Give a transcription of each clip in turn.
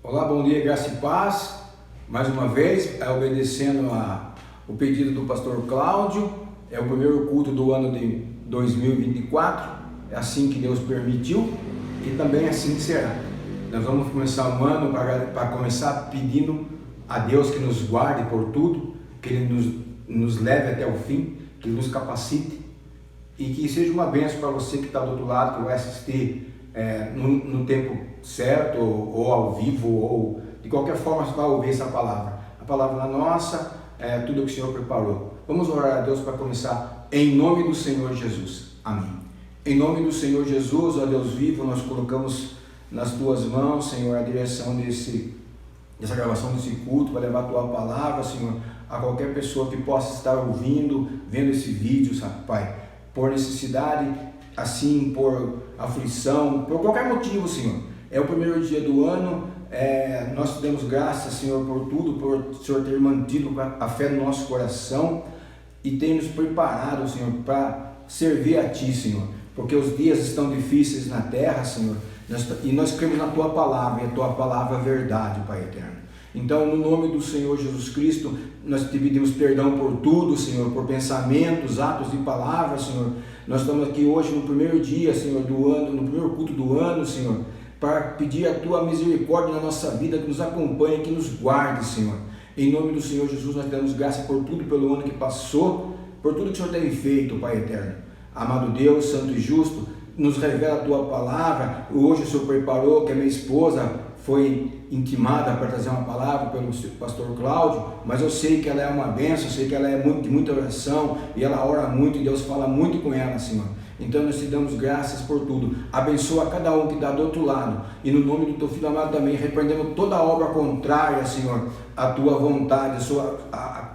Olá, bom dia, graça e paz. Mais uma vez, obedecendo o pedido do pastor Cláudio, é o primeiro culto do ano de 2024, é assim que Deus permitiu e também assim será. Nós vamos começar o ano para começar pedindo a Deus que nos guarde por tudo, que Ele nos leve até o fim, que Ele nos capacite e que seja uma bênção para você que está do outro lado, que vai assistir no tempo certo, ou ao vivo, ou de qualquer forma você vai ouvir essa palavra. A palavra é nossa, tudo que o Senhor preparou. Vamos orar a Deus para começar em nome do Senhor Jesus. Amém. Em nome do Senhor Jesus, ó Deus vivo, nós colocamos nas tuas mãos, Senhor, a direção dessa gravação desse culto, para levar a tua palavra, Senhor, a qualquer pessoa que possa estar ouvindo, vendo esse vídeo, sabe, Pai, por necessidade, assim, por aflição, por qualquer motivo, Senhor. É o primeiro dia do ano, nós te damos graças, Senhor, por tudo, por o Senhor ter mantido a fé no nosso coração e ter nos preparado, Senhor, para servir a Ti, Senhor, porque os dias estão difíceis na terra, Senhor, e nós cremos na Tua palavra, e a Tua palavra é verdade, Pai eterno. Então, no nome do Senhor Jesus Cristo, nós te pedimos perdão por tudo, Senhor, por pensamentos, atos e palavras, Senhor. Nós estamos aqui hoje no primeiro dia, Senhor, do ano, no primeiro culto do ano, Senhor, para pedir a Tua misericórdia na nossa vida, que nos acompanhe, que nos guarde, Senhor. Em nome do Senhor Jesus, nós te damos graça por tudo, pelo ano que passou, por tudo que o Senhor tem feito, Pai eterno. Amado Deus, santo e justo, nos revela a Tua palavra. Hoje o Senhor preparou que a minha esposa foi intimada para trazer uma palavra pelo pastor Cláudio, mas eu sei que ela é uma bênção, eu sei que ela é de muita oração, e ela ora muito, e Deus fala muito com ela, Senhor. Então nós te damos graças por tudo. Abençoa cada um que está do outro lado, e no nome do Teu Filho amado também, repreendemos toda obra contrária, Senhor, à Tua vontade,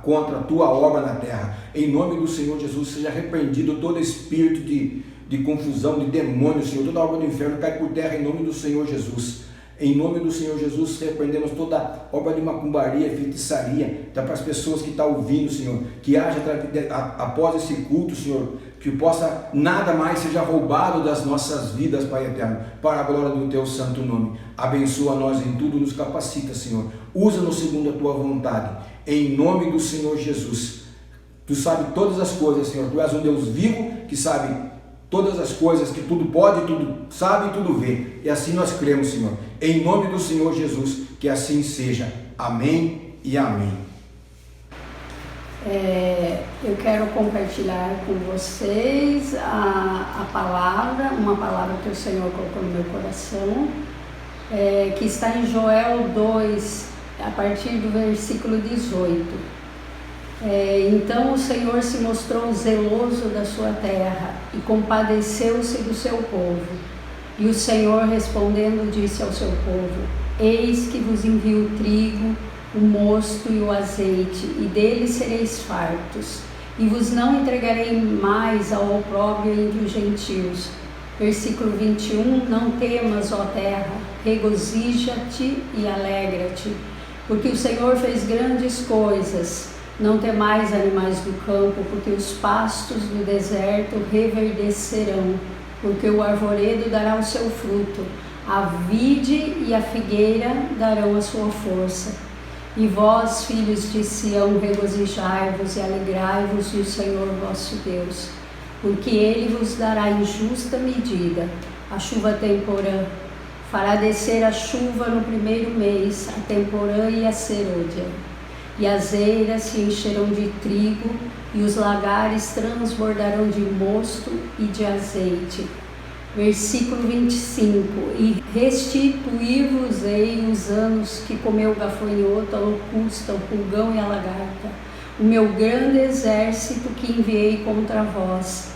contra a Tua obra na terra. Em nome do Senhor Jesus, seja repreendido todo espírito de confusão, de demônio, Senhor, toda obra do inferno cai por terra em nome do Senhor Jesus. Em nome do Senhor Jesus, repreendemos toda obra de macumbaria, feitiçaria, para as pessoas que estão ouvindo, Senhor, que haja após esse culto, Senhor, que possa nada mais seja roubado das nossas vidas, Pai eterno, para a glória do Teu santo nome. Abençoa nós em tudo, nos capacita, Senhor, usa-nos segundo a Tua vontade, em nome do Senhor Jesus. Tu sabes todas as coisas, Senhor, Tu és um Deus vivo, que sabe todas as coisas, que tudo pode, tudo sabe e tudo vê. E assim nós cremos, Senhor. Em nome do Senhor Jesus, que assim seja. Amém e amém. Eu quero compartilhar com vocês a palavra, uma palavra que o Senhor colocou no meu coração, que está em Joel 2, a partir do versículo 18. Então o Senhor se mostrou zeloso da sua terra e compadeceu-se do seu povo. E o Senhor respondendo disse ao seu povo: Eis que vos envio o trigo, o mosto e o azeite, e deles sereis fartos, e vos não entregarei mais ao opróbrio entre os gentios. Versículo 21, não temas, ó terra, regozija-te e alegra-te, porque o Senhor fez grandes coisas. Não temais, animais do campo, porque os pastos do deserto reverdecerão, porque o arvoredo dará o seu fruto, a vide e a figueira darão a sua força. E vós, filhos de Sião, regozijai-vos e alegrai-vos no Senhor vosso Deus, porque Ele vos dará em justa medida a chuva temporã, fará descer a chuva no primeiro mês, a temporã e a serôdia. E as eiras se encherão de trigo, e os lagares transbordarão de mosto e de azeite. Versículo 25, e restituir-vos-ei os anos que comeu o gafanhoto, a locusta, o pulgão e a lagarta, o meu grande exército que enviei contra vós,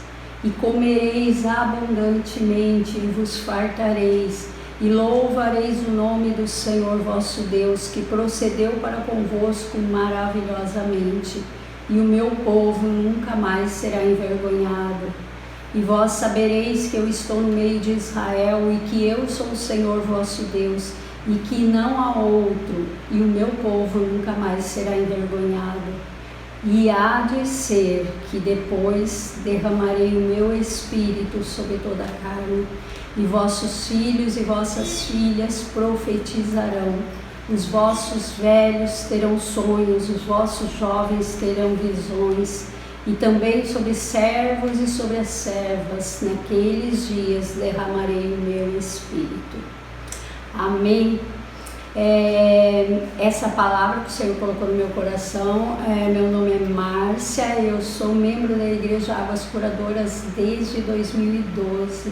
e comereis abundantemente, e vos fartareis, e louvareis o nome do Senhor vosso Deus, que procedeu para convosco maravilhosamente, e o meu povo nunca mais será envergonhado. E vós sabereis que eu estou no meio de Israel, e que eu sou o Senhor vosso Deus, e que não há outro, e o meu povo nunca mais será envergonhado. E há de ser que depois derramarei o meu espírito sobre toda a carne, e vossos filhos e vossas filhas profetizarão, os vossos velhos terão sonhos, os vossos jovens terão visões, e também sobre servos e sobre as servas, naqueles dias derramarei o meu Espírito. Amém. Essa palavra que o Senhor colocou no meu coração, meu nome é Márcia, eu sou membro da Igreja Águas Curadoras desde 2012.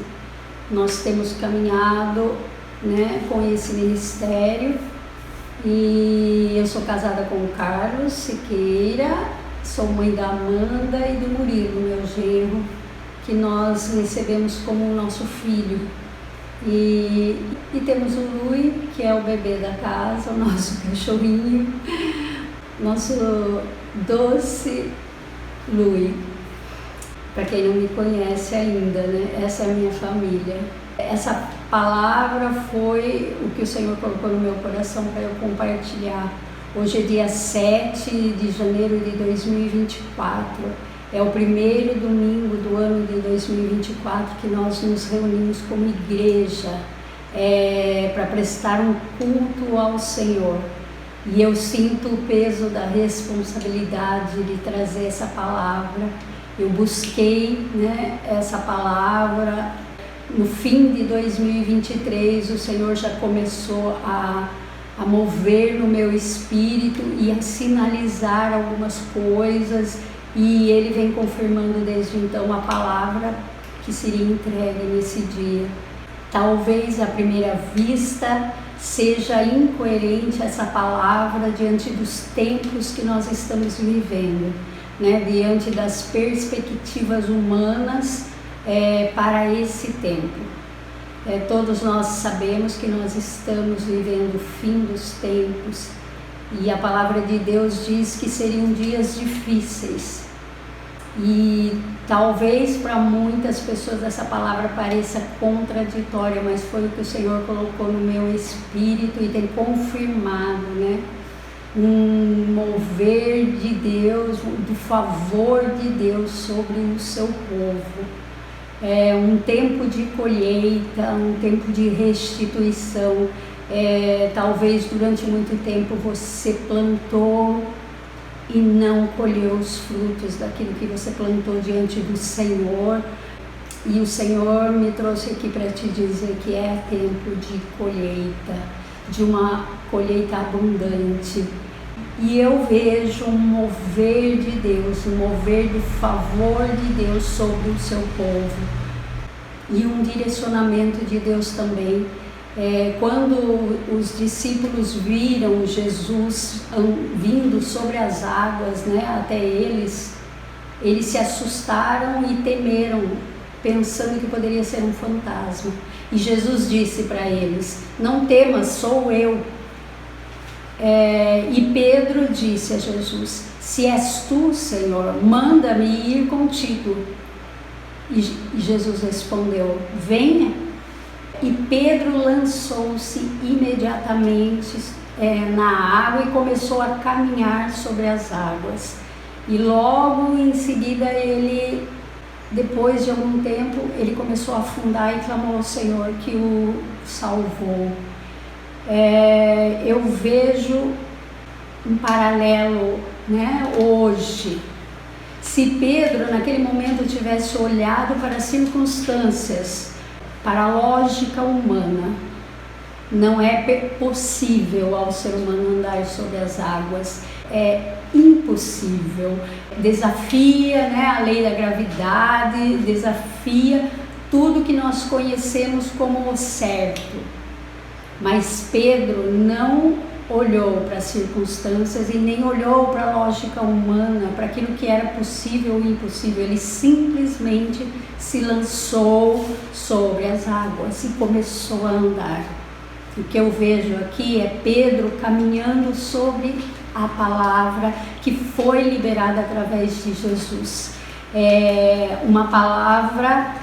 Nós temos caminhado, né, com esse ministério, e eu sou casada com o Carlos Siqueira, sou mãe da Amanda e do Murilo, meu genro, que nós recebemos como nosso filho. E temos o Lui, que é o bebê da casa, o nosso cachorrinho, nosso doce Lui. Para quem não me conhece ainda, né? Essa é a minha família. Essa palavra foi o que o Senhor colocou no meu coração para eu compartilhar. Hoje é dia 7 de janeiro de 2024. É o primeiro domingo do ano de 2024 que nós nos reunimos como igreja para prestar um culto ao Senhor. E eu sinto o peso da responsabilidade de trazer essa palavra. Eu busquei, né, essa palavra. No fim de 2023, o Senhor já começou a mover no meu espírito e a sinalizar algumas coisas. E Ele vem confirmando desde então a palavra que seria entregue nesse dia. Talvez à primeira vista seja incoerente essa palavra diante dos tempos que nós estamos vivendo, né? Diante das perspectivas humanas para esse tempo. Todos nós sabemos que nós estamos vivendo o fim dos tempos, e a palavra de Deus diz que seriam dias difíceis. E talvez para muitas pessoas essa palavra pareça contraditória, mas foi o que o Senhor colocou no meu espírito e tem confirmado, né? Um mover de Deus, do favor de Deus sobre o seu povo. Um tempo de colheita, um tempo de restituição. Talvez durante muito tempo você plantou e não colheu os frutos daquilo que você plantou diante do Senhor, e o Senhor me trouxe aqui para te dizer que é tempo de colheita, de uma colheita abundante. E eu vejo um mover de Deus, um mover do favor de Deus sobre o seu povo, e um direcionamento de Deus também. Quando os discípulos viram Jesus vindo sobre as águas, né, até eles se assustaram e temeram, pensando que poderia ser um fantasma. E Jesus disse para eles: não temas, sou eu. E Pedro disse a Jesus: se és tu, Senhor, manda-me ir contigo. E Jesus respondeu: venha. E Pedro lançou-se imediatamente na água e começou a caminhar sobre as águas. E logo em seguida depois de algum tempo, ele começou a afundar e clamou ao Senhor que o salvou. Eu vejo um paralelo, né, hoje. Se Pedro naquele momento tivesse olhado para as circunstâncias, para a lógica humana, não é possível ao ser humano andar sobre as águas, é impossível. Desafia, né, a lei da gravidade, desafia tudo que nós conhecemos como o certo. Mas Pedro não olhou para as circunstâncias e nem olhou para a lógica humana, para aquilo que era possível ou impossível. Ele simplesmente se lançou sobre as águas e começou a andar. O que eu vejo aqui é Pedro caminhando sobre a palavra que foi liberada através de Jesus. Uma palavra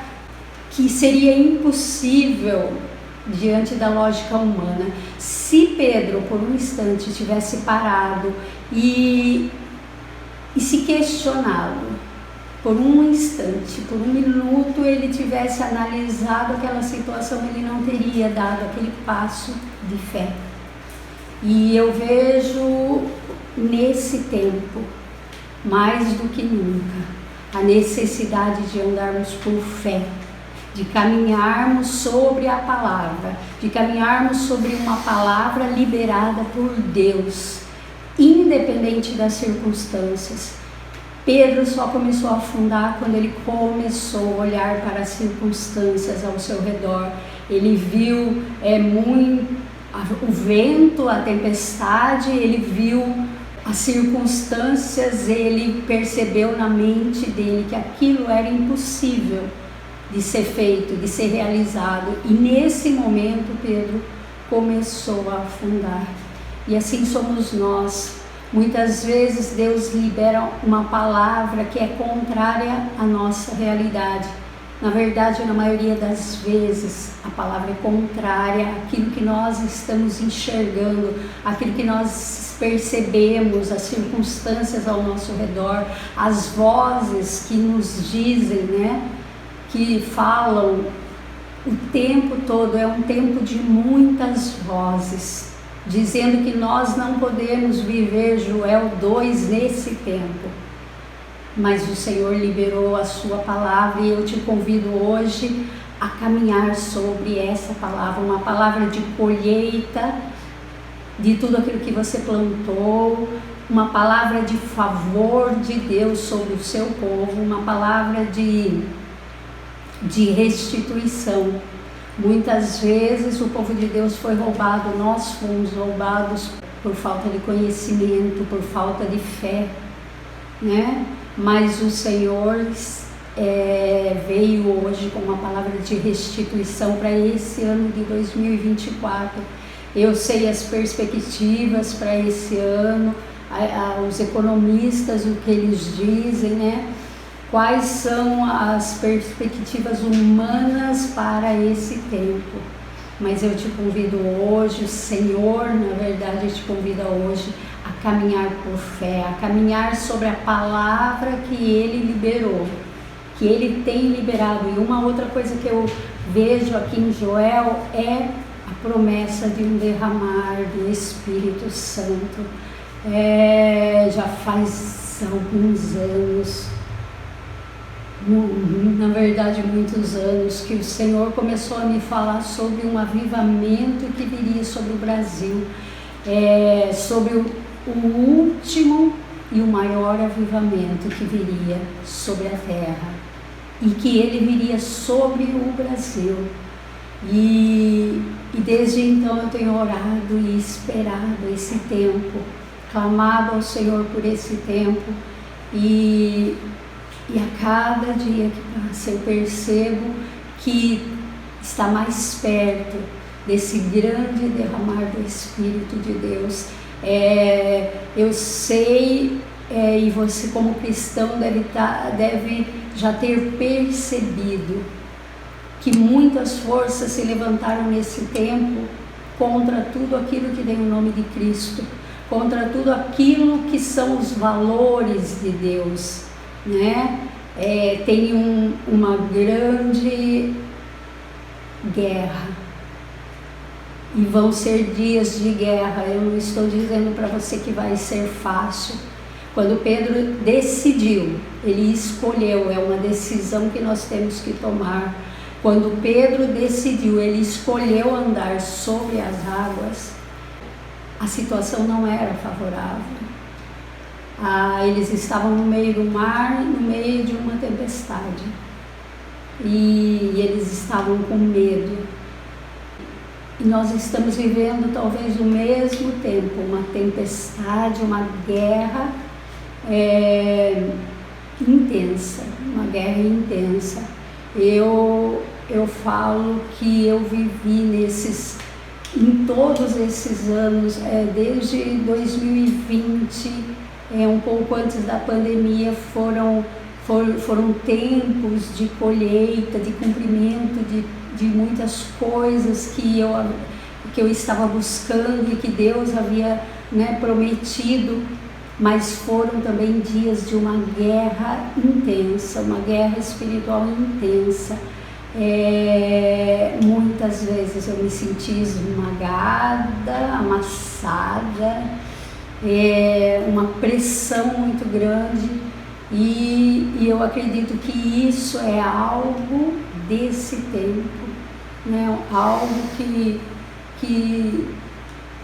que seria impossível diante da lógica humana. Se Pedro por um instante tivesse parado e se questionado, por um instante, por um minuto, ele tivesse analisado aquela situação, ele não teria dado aquele passo de fé. E eu vejo nesse tempo, mais do que nunca, a necessidade de andarmos por fé, de caminharmos sobre a palavra, de caminharmos sobre uma palavra liberada por Deus, independente das circunstâncias. Pedro só começou a afundar quando ele começou a olhar para as circunstâncias ao seu redor. Ele viu o vento, a tempestade, ele viu as circunstâncias, ele percebeu na mente dele que aquilo era impossível de ser feito, de ser realizado. E nesse momento Pedro começou a afundar. E assim somos nós. Muitas vezes Deus libera uma palavra que é contrária à nossa realidade. Na verdade, na maioria das vezes, a palavra é contrária àquilo que nós estamos enxergando, àquilo que nós percebemos, as circunstâncias ao nosso redor, as vozes que nos dizem, que falam o tempo todo. É um tempo de muitas vozes, dizendo que nós não podemos viver Joel 2 nesse tempo. Mas o Senhor liberou a sua palavra e eu te convido hoje a caminhar sobre essa palavra, uma palavra de colheita de tudo aquilo que você plantou, uma palavra de favor de Deus sobre o seu povo, uma palavra de restituição. Muitas vezes o povo de Deus foi roubado, nós fomos roubados por falta de conhecimento, por falta de fé, Mas o Senhor veio hoje com uma palavra de restituição para esse ano de 2024. Eu sei as perspectivas para esse ano, os economistas, o que eles dizem, Quais são as perspectivas humanas para esse tempo. Mas eu te convido hoje, o Senhor, na verdade, te convida hoje a caminhar por fé, a caminhar sobre a palavra que Ele liberou, que Ele tem liberado. E uma outra coisa que eu vejo aqui em Joel é a promessa de um derramar do Espírito Santo. Já faz alguns anos, na verdade muitos anos, que o Senhor começou a me falar sobre um avivamento que viria sobre o Brasil, sobre o último e o maior avivamento que viria sobre a terra, e que ele viria sobre o Brasil. E desde então eu tenho orado e esperado esse tempo, clamado ao Senhor por esse tempo, e a cada dia que passa eu percebo que está mais perto desse grande derramar do Espírito de Deus. Eu sei, e você como cristão deve já ter percebido que muitas forças se levantaram nesse tempo contra tudo aquilo que tem o nome de Cristo, contra tudo aquilo que são os valores de Deus, Tem uma grande guerra, e vão ser dias de guerra. Eu não estou dizendo para você que vai ser fácil. Quando Pedro decidiu, ele escolheu, é uma decisão que nós temos que tomar. Quando Pedro decidiu, ele escolheu andar sobre as águas, a situação não era favorável. Eles estavam no meio do mar, no meio de uma tempestade, e eles estavam com medo. E nós estamos vivendo talvez o mesmo tempo, uma tempestade, uma guerra intensa, uma guerra intensa. Eu falo que eu vivi em todos esses anos, desde 2020, um pouco antes da pandemia, foram tempos de colheita, de cumprimento de muitas coisas que eu estava buscando e que Deus havia prometido, mas foram também dias de uma guerra intensa, uma guerra espiritual intensa. Muitas vezes eu me senti esmagada, amassada, estressada, uma pressão muito grande, e eu acredito que isso é algo desse tempo, né? Algo que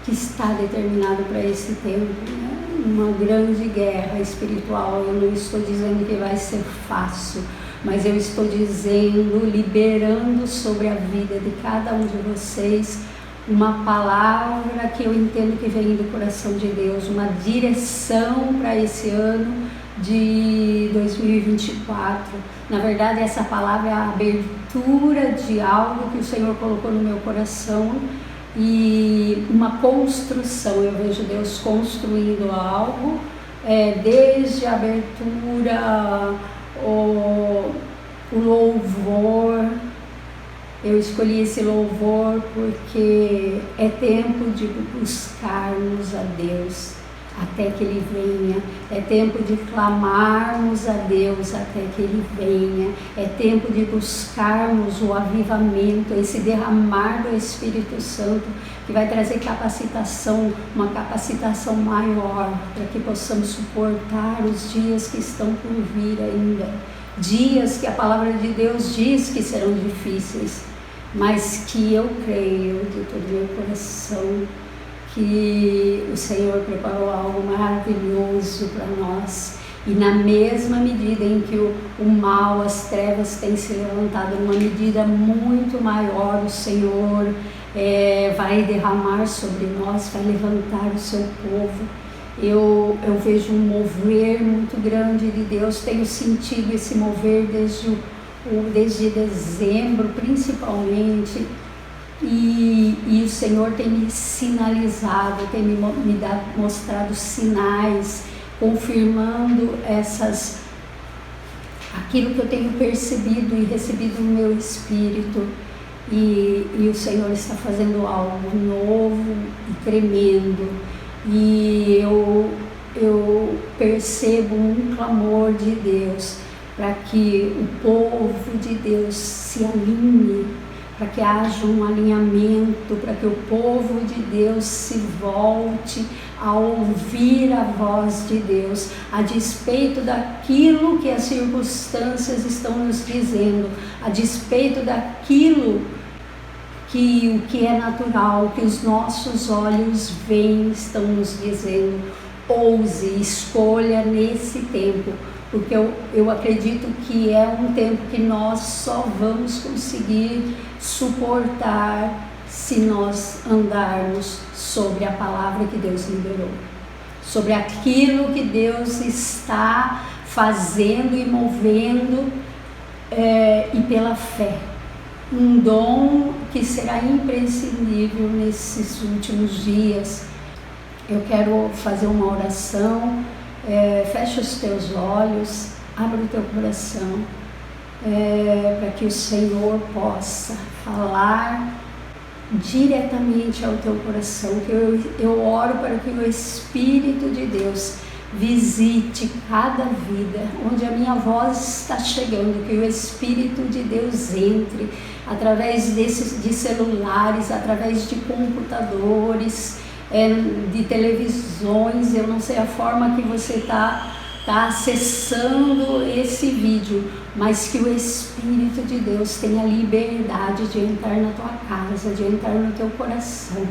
está determinado para esse tempo, né? Uma grande guerra espiritual. Eu não estou dizendo que vai ser fácil, mas eu estou dizendo, liberando sobre a vida de cada um de vocês uma palavra que eu entendo que vem do coração de Deus, uma direção para esse ano de 2024. Na verdade, essa palavra é a abertura de algo que o Senhor colocou no meu coração, e uma construção. Eu vejo Deus construindo algo, desde a abertura, o louvor. Eu escolhi esse louvor porque é tempo de buscarmos a Deus até que Ele venha, é tempo de clamarmos a Deus até que Ele venha, é tempo de buscarmos o avivamento, esse derramar do Espírito Santo, que vai trazer capacitação, uma capacitação maior, para que possamos suportar os dias que estão por vir ainda, dias que a palavra de Deus diz que serão difíceis, mas que eu creio de todo o meu coração que o Senhor preparou algo maravilhoso para nós. E na mesma medida em que o mal, as trevas têm se levantado, numa medida muito maior, o Senhor vai derramar sobre nós, vai levantar o seu povo. Eu vejo um mover muito grande de Deus, tenho sentido esse mover desde dezembro, principalmente. E o Senhor tem me sinalizado, tem me mostrado sinais, confirmando aquilo que eu tenho percebido e recebido no meu espírito, e o Senhor está fazendo algo novo e tremendo, e eu percebo um clamor de Deus para que o povo de Deus se alinhe, para que haja um alinhamento, para que o povo de Deus se volte a ouvir a voz de Deus, a despeito daquilo que as circunstâncias estão nos dizendo, a despeito daquilo que o que é natural, que os nossos olhos veem, estão nos dizendo. Ouse, escolha nesse tempo, porque eu acredito que é um tempo que nós só vamos conseguir suportar se nós andarmos sobre a palavra que Deus liberou, sobre aquilo que Deus está fazendo e movendo, e pela fé. Um dom que será imprescindível nesses últimos dias. Eu quero fazer uma oração. Fecha os teus olhos, abre o teu coração, para que o Senhor possa falar diretamente ao teu coração. Que eu oro para que o Espírito de Deus visite cada vida onde a minha voz está chegando, que o Espírito de Deus entre através de celulares, através de computadores, de televisões. Eu não sei a forma que você está acessando esse vídeo, mas que o Espírito de Deus tenha liberdade de entrar na tua casa, de entrar no teu coração,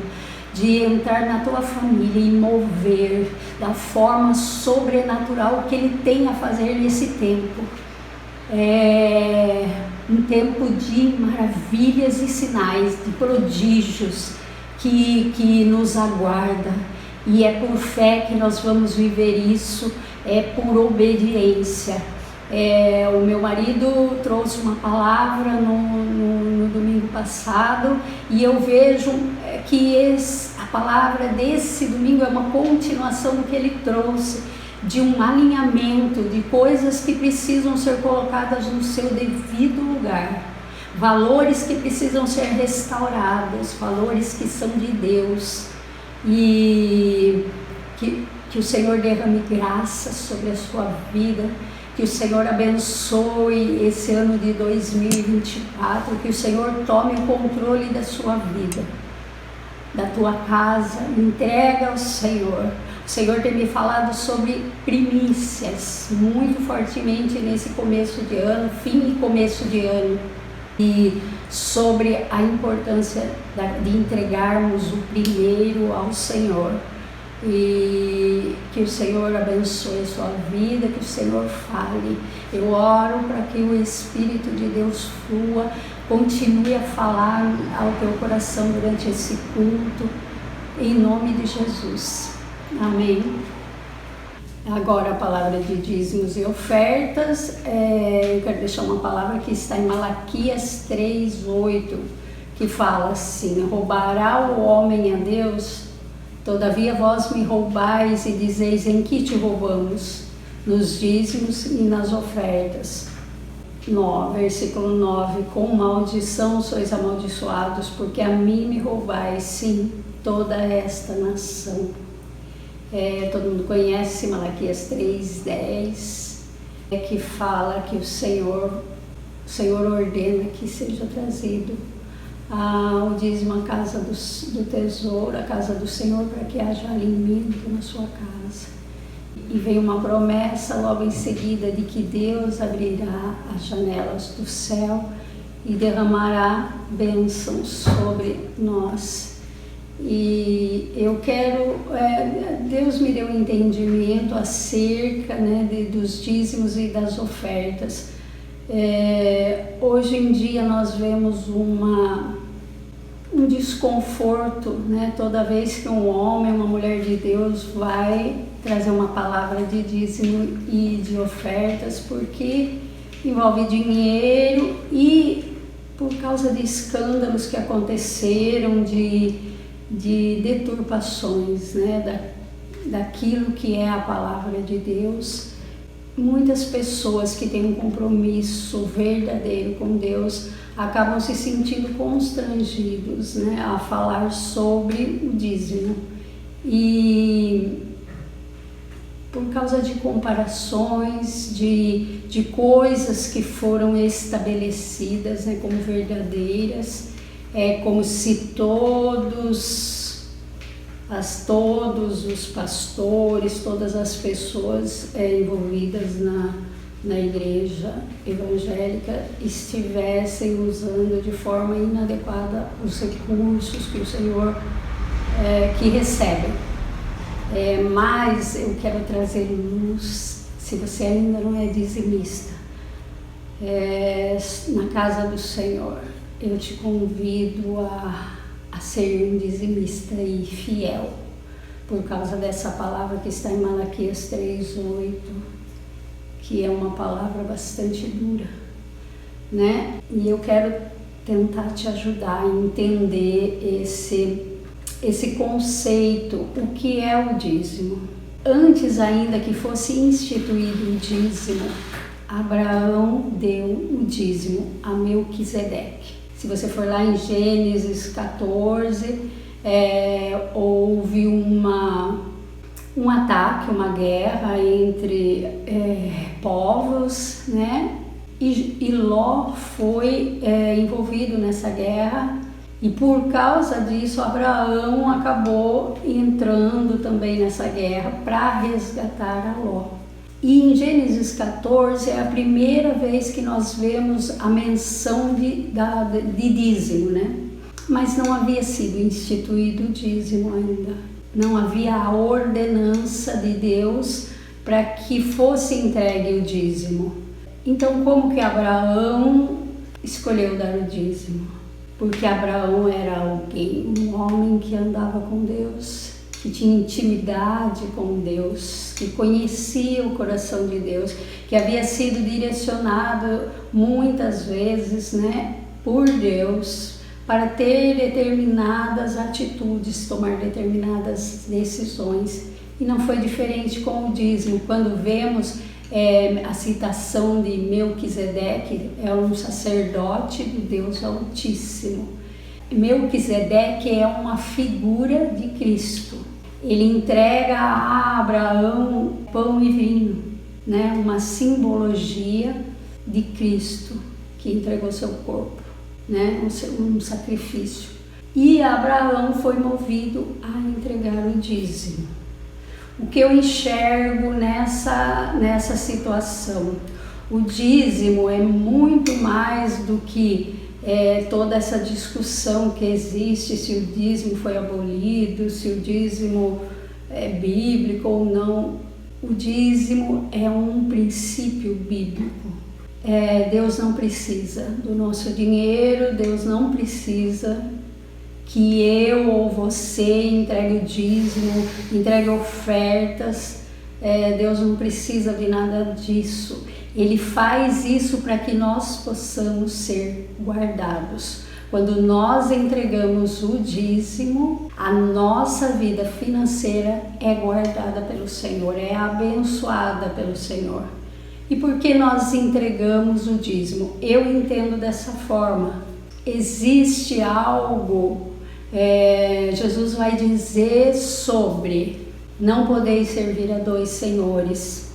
de entrar na tua família e mover da forma sobrenatural que Ele tem a fazer nesse tempo. Um tempo de maravilhas e sinais, de prodígios que nos aguarda, e é por fé que nós vamos viver isso, é por obediência. O meu marido trouxe uma palavra no domingo passado, e eu vejo que a palavra desse domingo é uma continuação do que ele trouxe, de um alinhamento, de coisas que precisam ser colocadas no seu devido lugar, valores que precisam ser restaurados, valores que são de Deus, e que o Senhor derrame graça sobre a sua vida, que o Senhor abençoe esse ano de 2024, que o Senhor tome o controle da sua vida. da tua casa, entrega ao Senhor. O Senhor tem me falado sobre primícias, muito fortemente nesse começo de ano, fim e começo de ano, e sobre a importância de entregarmos o primeiro ao Senhor. E que o Senhor abençoe a sua vida, que o Senhor fale. Eu oro para que o Espírito de Deus flua, continue a falar ao teu coração durante esse culto, em nome de Jesus. Amém. Agora a palavra de dízimos e ofertas. Eu quero deixar uma palavra que está em Malaquias 3:8, que fala assim: roubará o homem a Deus? Todavia vós me roubais e dizeis: em que te roubamos? Nos dízimos e nas ofertas. Versículo 9: com maldição sois amaldiçoados, porque a mim me roubais, sim, toda esta nação. Todo mundo conhece Malaquias 3:10, que fala que o Senhor ordena que seja trazido o dízimo à casa do tesouro, a casa do Senhor, para que haja alimento na sua casa. E vem uma promessa logo em seguida de que Deus abrirá as janelas do céu e derramará bênçãos sobre nós. E eu quero, Deus me deu um entendimento acerca, dos dízimos e das ofertas. Hoje em dia nós vemos um desconforto, toda vez que um homem, uma mulher de Deus vai trazer uma palavra de dízimo e de ofertas, porque envolve dinheiro e por causa de escândalos que aconteceram, de deturpações, daquilo que é a palavra de Deus. Muitas pessoas que têm um compromisso verdadeiro com Deus acabam se sentindo constrangidos, a falar sobre o dízimo. E por causa de comparações, de coisas que foram estabelecidas, como verdadeiras, como se todos os pastores, todas as pessoas envolvidas na igreja evangélica estivessem usando de forma inadequada os recursos que o Senhor que recebem. Mas eu quero trazer luz, se você ainda não é dizimista, na casa do Senhor, eu te convido a ser um dizimista e fiel, por causa dessa palavra que está em Malaquias 3:8, que é uma palavra bastante dura, E eu quero tentar te ajudar a entender esse conceito, o que é o dízimo. Antes ainda que fosse instituído o dízimo, Abraão deu o dízimo a Melquisedeque. Se você for lá em Gênesis 14, houve um ataque, uma guerra entre povos, E Ló foi envolvido nessa guerra, e por causa disso Abraão acabou entrando também nessa guerra para resgatar a Ló. E em Gênesis 14 é a primeira vez que nós vemos a menção de dízimo, Mas não havia sido instituído o dízimo ainda. Não havia a ordenança de Deus para que fosse entregue o dízimo. Então, como que Abraão escolheu dar o dízimo? Porque Abraão era alguém, um homem que andava com Deus, que tinha intimidade com Deus, que conhecia o coração de Deus, que havia sido direcionado muitas vezes, por Deus, para ter determinadas atitudes, tomar determinadas decisões. E não foi diferente com o dízimo. Quando vemos a citação de Melquisedeque, é um sacerdote do Deus Altíssimo. Melquisedeque é uma figura de Cristo. Ele entrega a Abraão pão e vinho, uma simbologia de Cristo que entregou seu corpo, um sacrifício. E Abraão foi movido a entregar o dízimo. O que eu enxergo nessa situação? O dízimo é muito mais do que toda essa discussão que existe, se o dízimo foi abolido, se o dízimo é bíblico ou não. O dízimo é um princípio bíblico. Deus não precisa do nosso dinheiro, Deus não precisa que eu ou você entregue o dízimo, entregue ofertas. Deus não precisa de nada disso. Ele faz isso para que nós possamos ser guardados. Quando nós entregamos o dízimo, a nossa vida financeira é guardada pelo Senhor, é abençoada pelo Senhor. E por que nós entregamos o dízimo? Eu entendo dessa forma. Existe algo, Jesus vai dizer sobre: não podeis servir a dois senhores,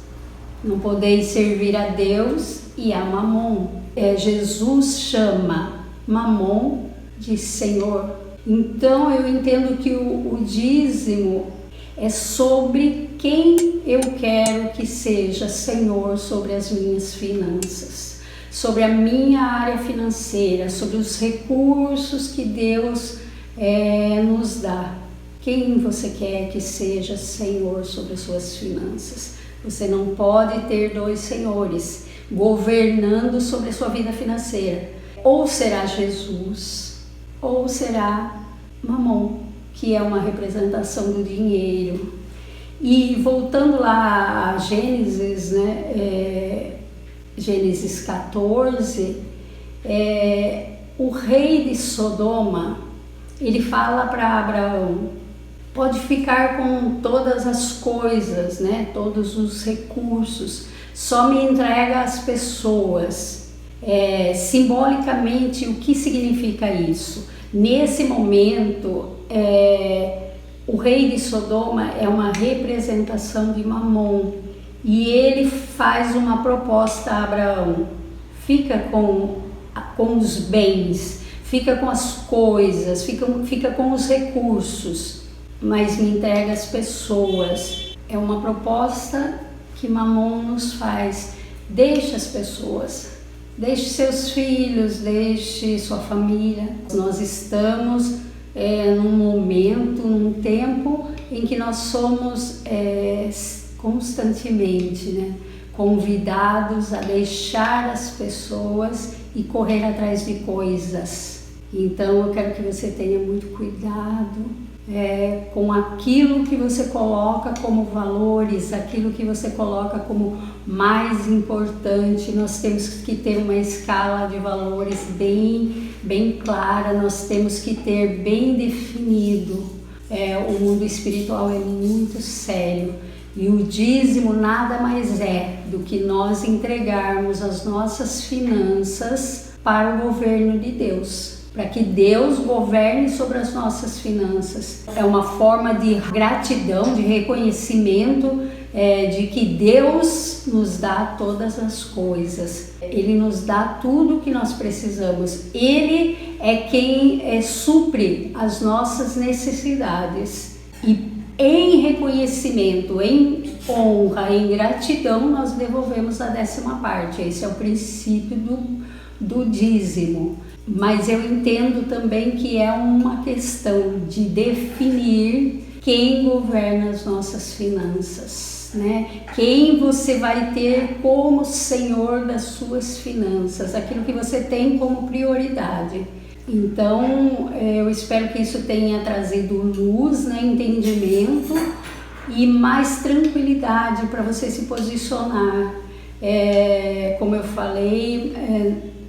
não podeis servir a Deus e a Mamon. Jesus chama Mamon de Senhor. Então eu entendo que o dízimo é sobre quem eu quero que seja Senhor sobre as minhas finanças, sobre a minha área financeira, sobre os recursos que Deus nos dá. Quem você quer que seja Senhor sobre as suas finanças? Você não pode ter dois senhores governando sobre a sua vida financeira. Ou será Jesus, ou será Mamon, que é uma representação do dinheiro. E voltando lá a Gênesis, Gênesis 14, o rei de Sodoma, ele fala para Abraão: pode ficar com todas as coisas, todos os recursos, só me entrega as pessoas. Simbolicamente, o que significa isso? Nesse momento, o rei de Sodoma é uma representação de Mamon, e ele faz uma proposta a Abraão: fica com os bens, fica com as coisas, fica com os recursos, mas me entrega as pessoas. É uma proposta que Mamon nos faz: deixe as pessoas, deixe seus filhos, deixe sua família. Nós estamos num momento, num tempo em que nós somos constantemente convidados a deixar as pessoas e correr atrás de coisas. Então eu quero que você tenha muito cuidado com aquilo que você coloca como valores, aquilo que você coloca como mais importante. Nós temos que ter uma escala de valores bem clara, nós temos que ter bem definido. O mundo espiritual é muito sério, e o dízimo nada mais é do que nós entregarmos as nossas finanças para o governo de Deus, para que Deus governe sobre as nossas finanças. É uma forma de gratidão, de reconhecimento de que Deus nos dá todas as coisas. Ele nos dá tudo o que nós precisamos. Ele é quem supre as nossas necessidades. E em reconhecimento, em honra, em gratidão, nós devolvemos a 10ª parte. Esse é o princípio do dízimo. Mas eu entendo também que é uma questão de definir quem governa as nossas finanças, Quem você vai ter como senhor das suas finanças, aquilo que você tem como prioridade. Então, eu espero que isso tenha trazido luz, entendimento e mais tranquilidade para você se posicionar. Como eu falei,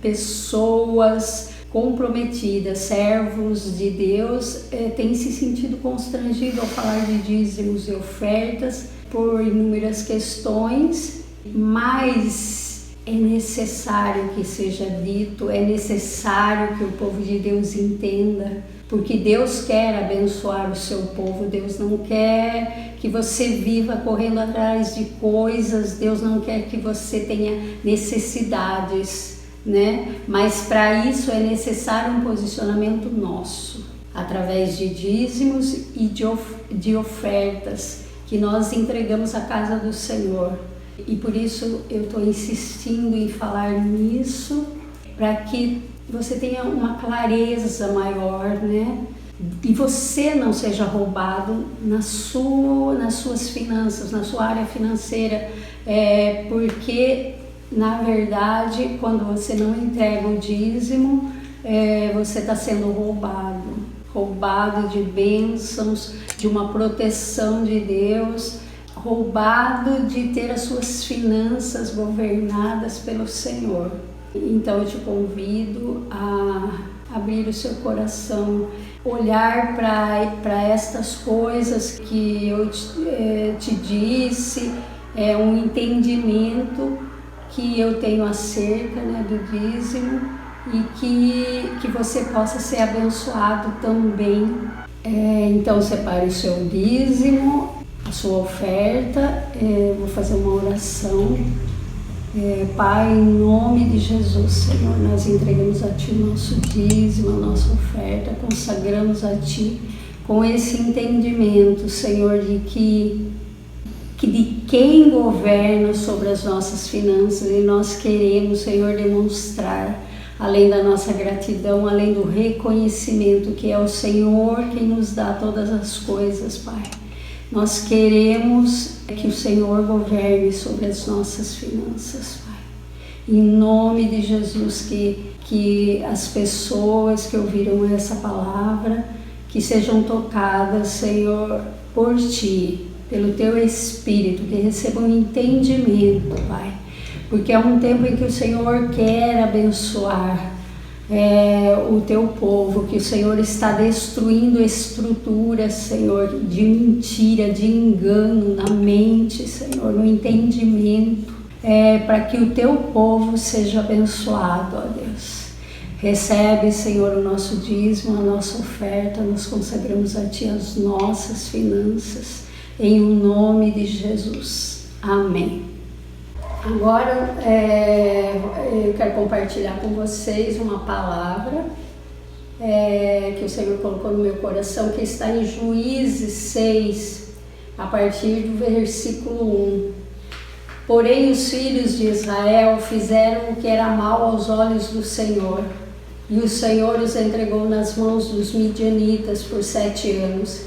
pessoas comprometidas, servos de Deus, têm se sentido constrangidos ao falar de dízimos e ofertas por inúmeras questões, mas é necessário que seja dito, é necessário que o povo de Deus entenda, porque Deus quer abençoar o seu povo. Deus não quer que você viva correndo atrás de coisas, Deus não quer que você tenha necessidades, Mas para isso é necessário um posicionamento nosso. através de dízimos e de ofertas que nós entregamos à casa do Senhor. E por isso eu estou insistindo em falar nisso, para que você tenha uma clareza maior, né? E você não seja roubado nas suas finanças, na sua área financeira, porque na verdade quando você não entrega o dízimo, você está sendo roubado de bênçãos, de uma proteção de Deus, roubado de ter as suas finanças governadas pelo Senhor. Então eu te convido a abrir o seu coração, olhar para estas coisas que eu te disse, um entendimento que eu tenho acerca, né, do dízimo, e que você possa ser abençoado também. Então separe o seu dízimo, a sua oferta. Vou fazer uma oração. Pai, em nome de Jesus, Senhor, nós entregamos a Ti o nosso dízimo, a nossa oferta, consagramos a Ti com esse entendimento, Senhor, de quem governa sobre as nossas finanças, e nós queremos, Senhor, demonstrar, além da nossa gratidão, além do reconhecimento que é o Senhor quem nos dá todas as coisas, Pai. Nós queremos que o Senhor governe sobre as nossas finanças, Pai. Em nome de Jesus, que as pessoas que ouviram essa palavra, que sejam tocadas, Senhor, por Ti, pelo Teu Espírito, que recebam entendimento, Pai. Porque é um tempo em que o Senhor quer abençoar o Teu povo, que o Senhor está destruindo estruturas, Senhor, de mentira, de engano na mente, Senhor, no entendimento, para que o Teu povo seja abençoado, ó Deus. Recebe, Senhor, o nosso dízimo, a nossa oferta, nós consagramos a Ti as nossas finanças, em nome de Jesus. Amém. Agora eu quero compartilhar com vocês uma palavra que o Senhor colocou no meu coração, que está em Juízes 6, a partir do versículo 1. Porém os filhos de Israel fizeram o que era mal aos olhos do Senhor, e o Senhor os entregou nas mãos dos midianitas por 7 anos.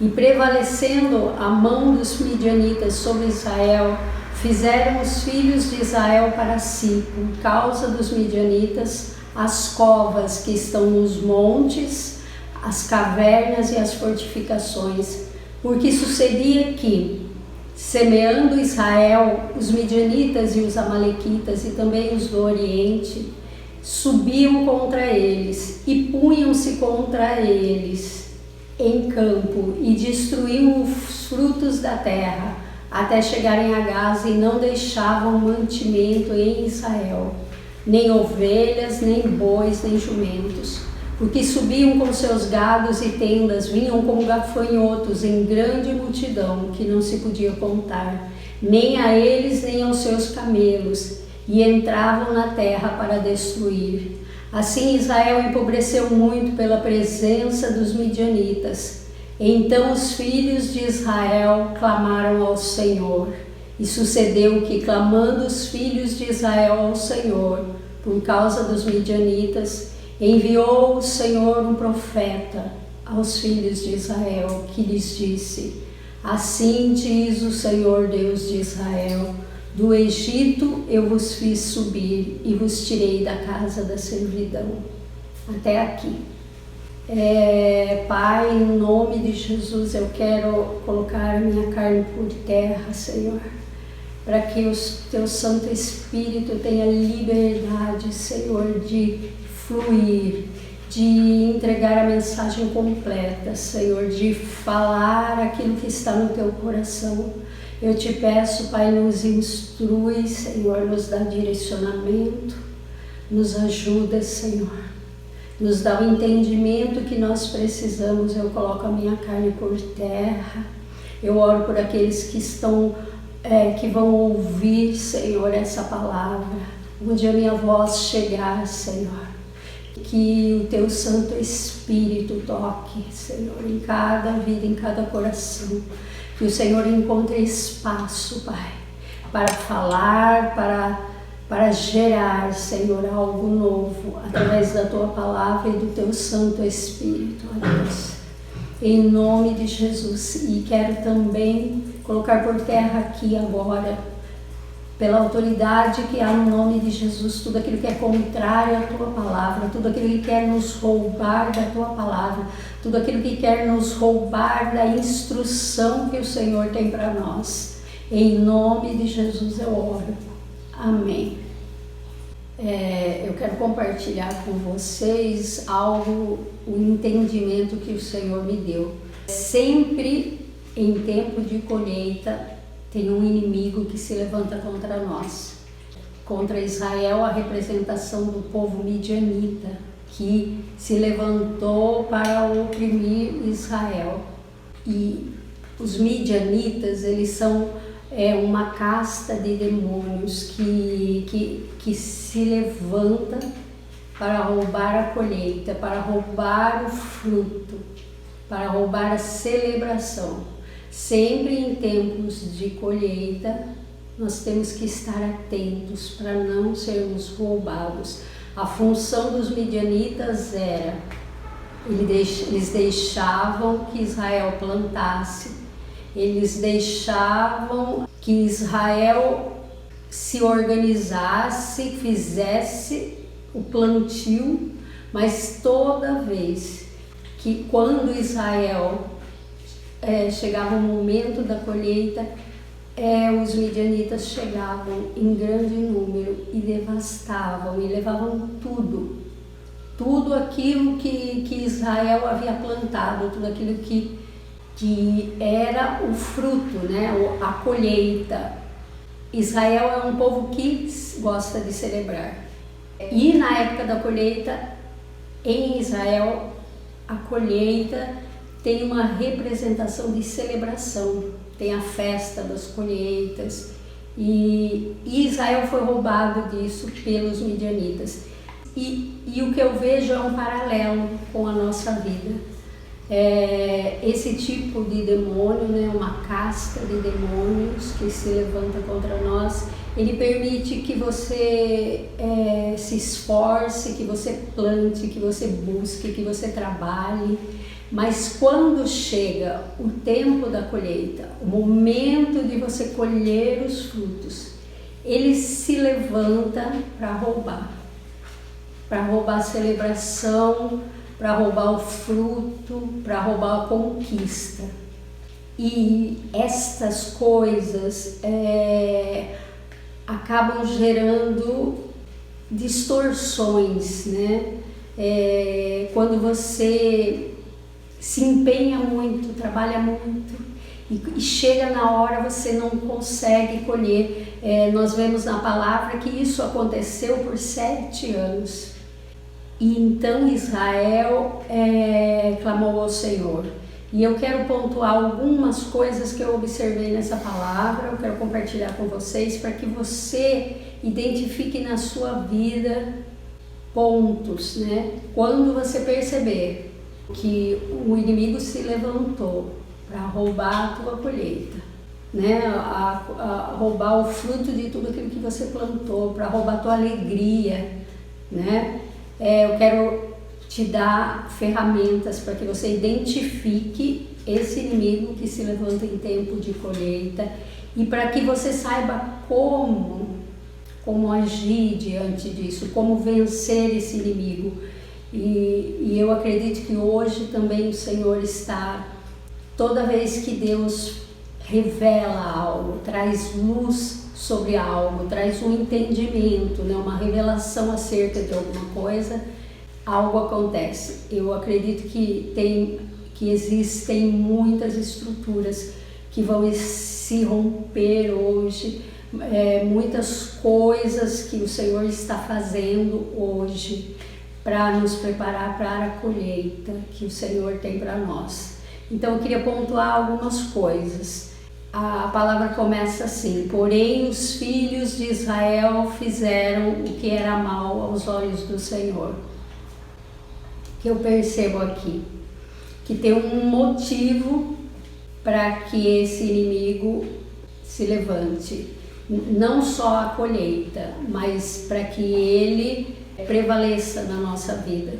E prevalecendo a mão dos midianitas sobre Israel, fizeram os filhos de Israel para si, por causa dos midianitas, as covas que estão nos montes, as cavernas e as fortificações. Porque sucedia que, semeando Israel, os midianitas e os amalequitas e também os do Oriente, subiam contra eles e punham-se contra eles em campo e destruíam os frutos da terra, até chegarem a Gaza, e não deixavam mantimento em Israel, nem ovelhas, nem bois, nem jumentos, porque subiam com seus gados e tendas, vinham como gafanhotos em grande multidão, que não se podia contar, nem a eles, nem aos seus camelos, e entravam na terra para destruir. Assim Israel empobreceu muito pela presença dos midianitas. Então os filhos de Israel clamaram ao Senhor, e sucedeu que, clamando os filhos de Israel ao Senhor, por causa dos midianitas, enviou o Senhor um profeta aos filhos de Israel, que lhes disse: Assim diz o Senhor Deus de Israel: do Egito eu vos fiz subir e vos tirei da casa da servidão. Até aqui. Pai, em nome de Jesus, eu quero colocar a minha carne por terra, Senhor, para que o Teu Santo Espírito tenha liberdade, Senhor, de fluir, de entregar a mensagem completa, Senhor, de falar aquilo que está no Teu coração. Eu te peço, Pai, nos instrui, Senhor, nos dá direcionamento, nos ajuda, Senhor. Nos dá o entendimento que nós precisamos. Eu coloco a minha carne por terra. Eu oro por aqueles que que vão ouvir, Senhor, essa palavra. Onde a minha voz chegar, Senhor, que o Teu Santo Espírito toque, Senhor, em cada vida, em cada coração. Que o Senhor encontre espaço, Pai, para falar, para gerar, Senhor, algo novo, através da Tua Palavra e do Teu Santo Espírito, ó Deus. Em nome de Jesus. E quero também colocar por terra aqui agora, pela autoridade que há no nome de Jesus, tudo aquilo que é contrário à Tua Palavra, tudo aquilo que quer nos roubar da Tua Palavra, tudo aquilo que quer nos roubar da instrução que o Senhor tem para nós. Em nome de Jesus eu oro. Amém. Eu quero compartilhar com vocês o entendimento que o Senhor me deu. Sempre em tempo de colheita tem um inimigo que se levanta contra nós. Contra Israel, a representação do povo midianita, que se levantou para oprimir Israel. E os midianitas, eles são uma casta de demônios que se levanta para roubar a colheita, para roubar o fruto, para roubar a celebração. Sempre em tempos de colheita, nós temos que estar atentos para não sermos roubados. A função dos midianitas era, eles deixavam que Israel plantasse, eles deixavam que Israel se organizasse, fizesse o plantio, mas toda vez que quando Israel chegava o momento da colheita, os midianitas chegavam em grande número e devastavam e levavam tudo aquilo que Israel havia plantado, tudo aquilo que era o fruto, né? A colheita. Israel é um povo que gosta de celebrar. E na época da colheita, em Israel, a colheita tem uma representação de celebração. Tem a festa das colheitas. E Israel foi roubado disso pelos midianitas. E o que eu vejo é um paralelo com a nossa vida. Esse tipo de demônio, né, uma casta de demônios que se levanta contra nós, ele permite que você se esforce, que você plante, que você busque, que você trabalhe, mas quando chega o tempo da colheita, o momento de você colher os frutos, ele se levanta para roubar a celebração, para roubar o fruto, para roubar a conquista. E estas coisas acabam gerando distorções, né? Quando você se empenha muito, trabalha muito e chega na hora você não consegue colher. Nós vemos na palavra que isso aconteceu por 7 anos. E então Israel clamou ao Senhor. E eu quero pontuar algumas coisas que eu observei nessa palavra, eu quero compartilhar com vocês para que você identifique na sua vida pontos, né? Quando você perceber que o inimigo se levantou para roubar a tua colheita, né? A roubar o fruto de tudo aquilo que você plantou, para roubar a tua alegria, né? Eu quero te dar ferramentas para que você identifique esse inimigo que se levanta em tempo de colheita e para que você saiba como agir diante disso, como vencer esse inimigo. E eu acredito que hoje também o Senhor está, toda vez que Deus revela algo, traz luz sobre algo, traz um entendimento, né, uma revelação acerca de alguma coisa, algo acontece. Eu acredito que existem muitas estruturas que vão se romper hoje, muitas coisas que o Senhor está fazendo hoje para nos preparar para a colheita que o Senhor tem para nós. Então eu queria pontuar algumas coisas. A palavra começa assim: porém os filhos de Israel fizeram o que era mal aos olhos do Senhor. que eu percebo aqui? Que tem um motivo para que esse inimigo se levante. Não só a colheita, mas para que ele prevaleça na nossa vida.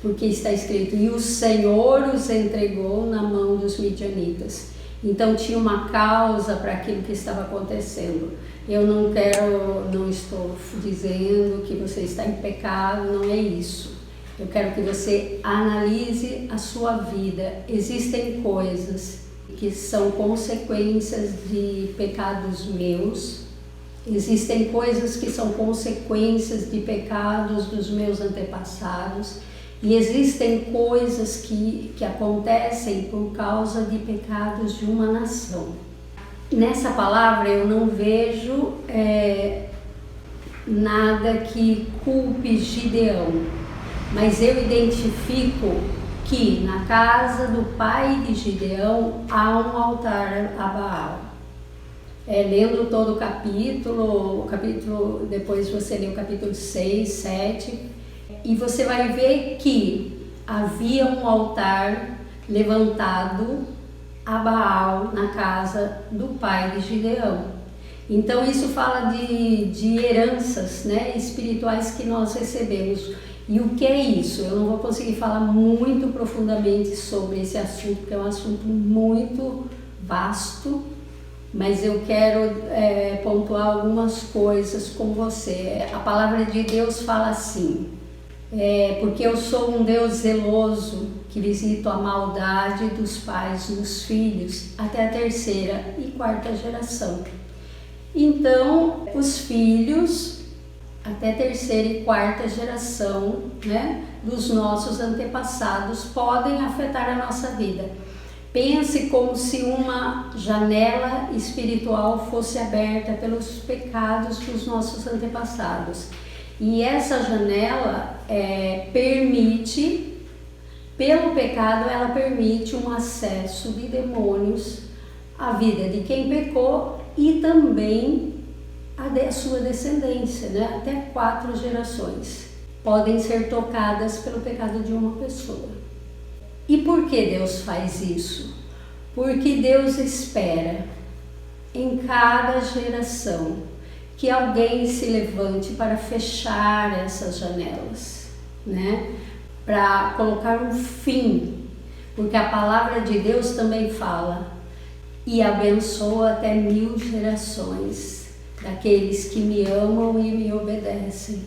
Porque está escrito, e o Senhor os entregou na mão dos midianitas. Então tinha uma causa para aquilo que estava acontecendo. Eu não estou dizendo que você está em pecado, não é isso. Eu quero que você analise a sua vida. Existem coisas que são consequências de pecados meus. Existem coisas que são consequências de pecados dos meus antepassados. E existem coisas que acontecem por causa de pecados de uma nação. Nessa palavra eu não vejo nada que culpe Gideão, mas eu identifico que na casa do pai de Gideão há um altar a Baal. Lendo todo o capítulo, depois você lê o capítulo 6, 7, e você vai ver que havia um altar levantado a Baal na casa do pai de Gideão. Então isso fala de heranças, né, espirituais que nós recebemos. E o que é isso? Eu não vou conseguir falar muito profundamente sobre esse assunto, porque é um assunto muito vasto, mas eu quero pontuar algumas coisas com você. A palavra de Deus fala assim, porque eu sou um Deus zeloso, que visito a maldade dos pais nos filhos, até a 3ª e 4ª geração. Então, os filhos, até 3ª e 4ª geração, né, dos nossos antepassados, podem afetar a nossa vida. Pense como se uma janela espiritual fosse aberta pelos pecados dos nossos antepassados. E essa janela permite, pelo pecado, ela permite um acesso de demônios à vida de quem pecou e também a sua descendência, né? Até 4 gerações podem ser tocadas pelo pecado de uma pessoa. E por que Deus faz isso? Porque Deus espera em cada geração que alguém se levante para fechar essas janelas, né? Para colocar um fim, porque a palavra de Deus também fala, e abençoa até 1000 gerações daqueles que me amam e me obedecem.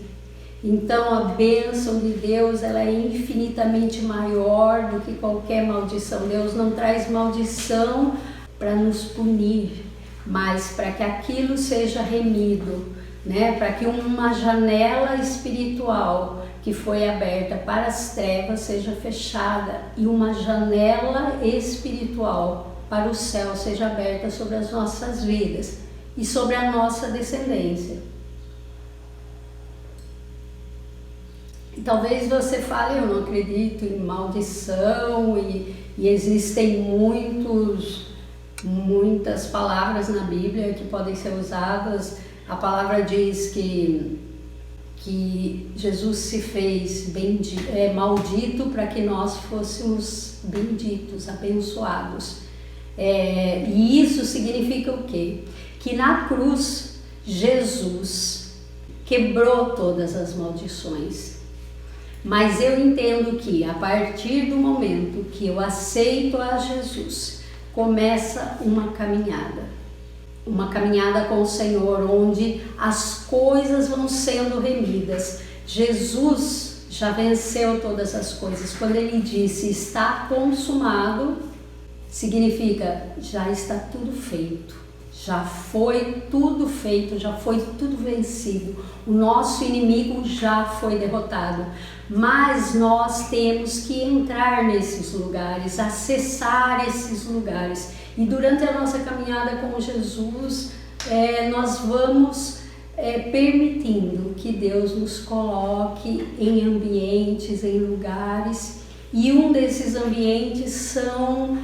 Então a bênção de Deus, ela é infinitamente maior do que qualquer maldição. Deus não traz maldição para nos punir, mas para que aquilo seja remido, né? Para que uma janela espiritual que foi aberta para as trevas seja fechada e uma janela espiritual para o céu seja aberta sobre as nossas vidas e sobre a nossa descendência. E talvez você fale, eu não acredito em maldição e existem muitas palavras na Bíblia que podem ser usadas. A palavra diz que Jesus se fez maldito para que nós fôssemos benditos, abençoados. E isso significa o quê? Que na cruz Jesus quebrou todas as maldições. Mas eu entendo que a partir do momento que eu aceito a Jesus, começa uma caminhada com o Senhor, onde as coisas vão sendo remidas. Jesus já venceu todas as coisas. Quando ele disse está consumado, significa já está tudo feito. Já foi tudo feito, já foi tudo vencido. O nosso inimigo já foi derrotado. Mas nós temos que entrar nesses lugares, acessar esses lugares. E durante a nossa caminhada com Jesus, nós vamos permitindo que Deus nos coloque em ambientes, em lugares. E um desses ambientes são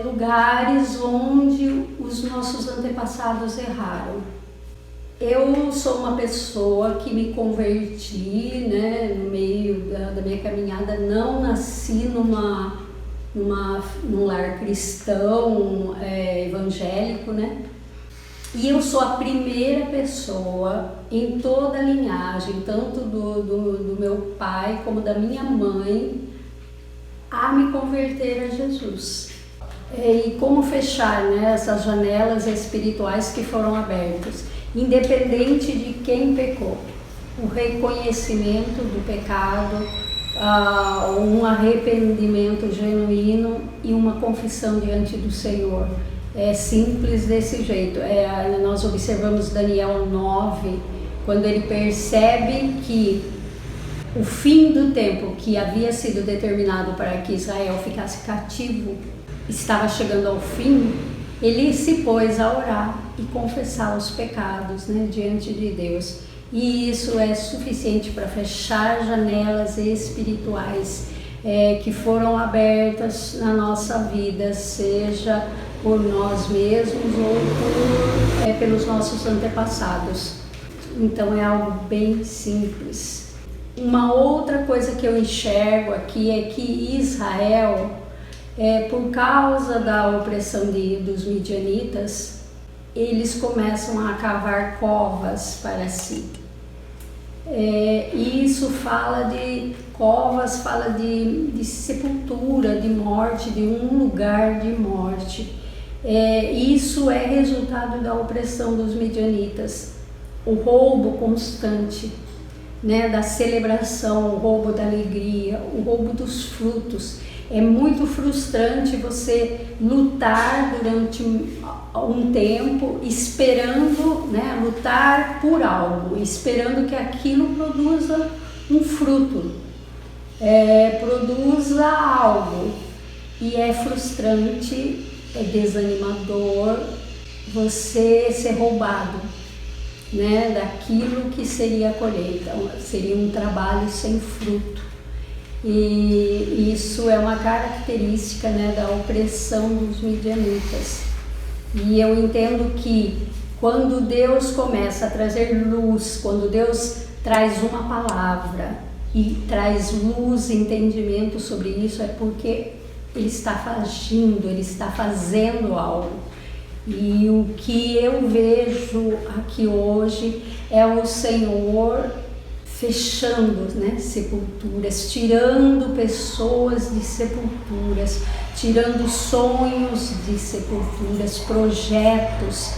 lugares onde os nossos antepassados erraram. Eu sou uma pessoa que me converti, né, no meio da minha caminhada, não nasci num lar cristão, evangélico, né? E eu sou a primeira pessoa em toda a linhagem, tanto do meu pai como da minha mãe, a me converter a Jesus. E como fechar, né, essas janelas espirituais que foram abertas, independente de quem pecou. O reconhecimento do pecado, um arrependimento genuíno e uma confissão diante do Senhor. É simples desse jeito. Nós observamos Daniel 9, quando ele percebe que o fim do tempo que havia sido determinado para que Israel ficasse cativo estava chegando ao fim, ele se pôs a orar e confessar os pecados, né, diante de Deus. E isso é suficiente para fechar janelas espirituais que foram abertas na nossa vida, seja por nós mesmos ou pelos nossos antepassados. Então é algo bem simples. Uma outra coisa que eu enxergo aqui é que Israel, por causa da opressão dos midianitas, eles começam a cavar covas para si. Isso fala de covas, fala de sepultura, de morte, de um lugar de morte. Isso é resultado da opressão dos midianitas, o roubo constante, né, da celebração, o roubo da alegria, o roubo dos frutos. É muito frustrante você lutar durante um tempo esperando, né, lutar por algo, esperando que aquilo produza um fruto, produza algo. E é frustrante, é desanimador você ser roubado, né, daquilo que seria a colheita, seria um trabalho sem fruto. E isso é uma característica, né, da opressão dos midianitas. E eu entendo que quando Deus começa a trazer luz, quando Deus traz uma palavra e traz luz e entendimento sobre isso, é porque Ele está agindo, Ele está fazendo algo. E o que eu vejo aqui hoje é o Senhor fechando, né, sepulturas, tirando pessoas de sepulturas, tirando sonhos de sepulturas, projetos,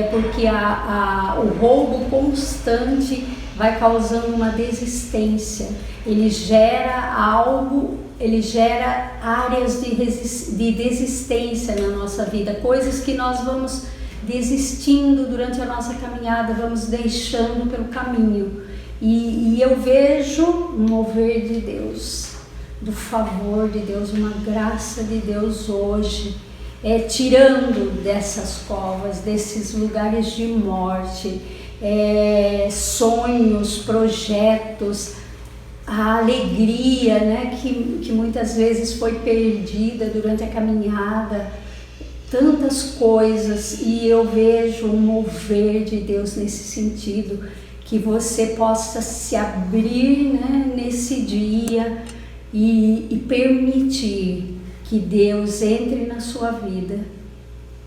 porque o roubo constante vai causando uma desistência. Ele gera algo, ele gera áreas de desistência na nossa vida, coisas que nós vamos desistindo durante a nossa caminhada, vamos deixando pelo caminho. E eu vejo um mover de Deus, do favor de Deus, uma graça de Deus hoje, tirando dessas covas, desses lugares de morte, sonhos, projetos, a alegria, né, que muitas vezes foi perdida durante a caminhada, tantas coisas, e eu vejo um mover de Deus nesse sentido, que você possa se abrir, né, nesse dia e permitir que Deus entre na sua vida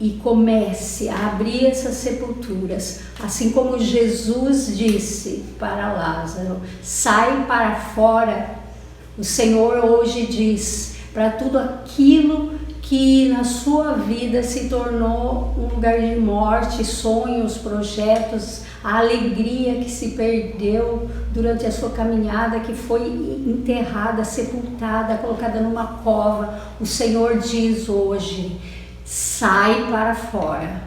e comece a abrir essas sepulturas, assim como Jesus disse para Lázaro: sai para fora. O Senhor hoje diz para tudo aquilo que na sua vida se tornou um lugar de morte, sonhos, projetos, a alegria que se perdeu durante a sua caminhada, que foi enterrada, sepultada, colocada numa cova. O Senhor diz hoje: sai para fora,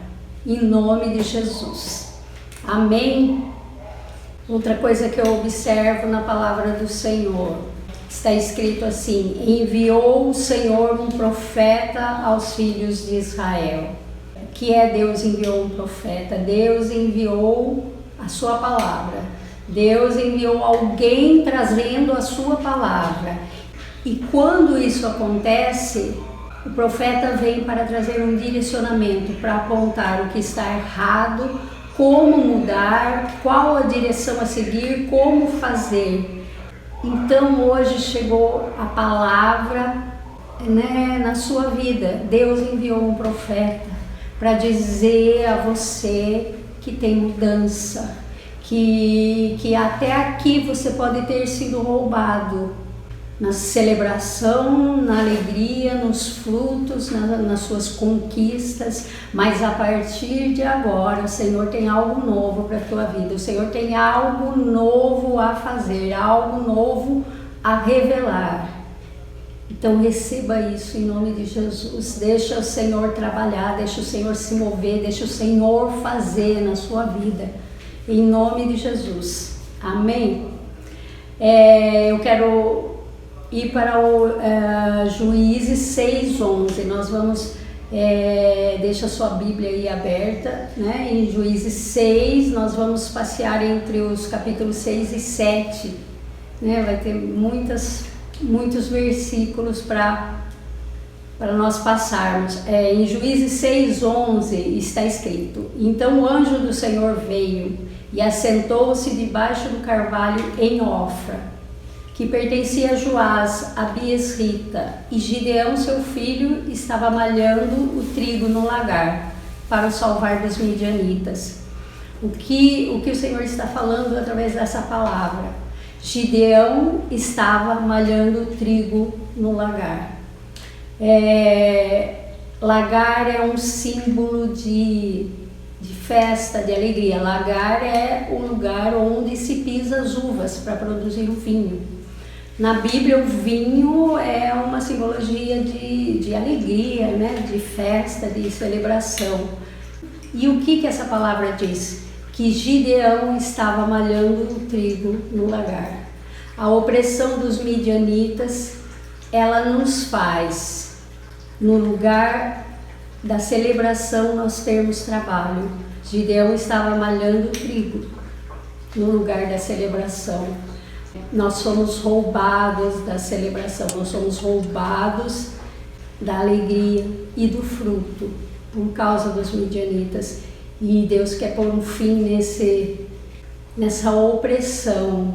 em nome de Jesus. Amém? Outra coisa que eu observo na palavra do Senhor, está escrito assim: enviou o Senhor um profeta aos filhos de Israel. O que é Deus enviou um profeta? Deus enviou a sua palavra. Deus enviou alguém trazendo a sua palavra. E quando isso acontece, o profeta vem para trazer um direcionamento, para apontar o que está errado, como mudar, qual a direção a seguir, como fazer. Então hoje chegou a palavra, né, na sua vida. Deus enviou um profeta para dizer a você que tem mudança, que até aqui você pode ter sido roubado, na celebração, na alegria, nos frutos, nas suas conquistas, mas a partir de agora o Senhor tem algo novo para a tua vida, o Senhor tem algo novo a fazer, algo novo a revelar. Então receba isso em nome de Jesus, deixa o Senhor trabalhar, deixa o Senhor se mover, deixa o Senhor fazer na sua vida, em nome de Jesus, amém? Eu quero ir para o Juízes 6:11, nós vamos, deixa a sua Bíblia aí aberta, né? Em Juízes 6, nós vamos passear entre os capítulos 6 e 7, né? Vai ter muitos versículos para nós passarmos. Em Juízes 6:11 está escrito: então o anjo do Senhor veio e assentou-se debaixo do carvalho em Ofra, que pertencia a Joás, a Biesrita, e Gideão, seu filho, estava malhando o trigo no lagar, para o salvar dos midianitas. O que o Senhor está falando através dessa palavra? Gideão estava malhando o trigo no lagar. Lagar é um símbolo de festa, de alegria. Lagar é o lugar onde se pisa as uvas para produzir o vinho. Na Bíblia, o vinho é uma simbologia de alegria, né? De festa, de celebração. E o que essa palavra diz? Que Gideão estava malhando o trigo no lagar. A opressão dos midianitas, ela nos faz, no lugar da celebração, nós termos trabalho. Gideão estava malhando o trigo no lugar da celebração. Nós somos roubados da celebração, nós somos roubados da alegria e do fruto por causa dos midianitas. E Deus quer pôr um fim nessa opressão.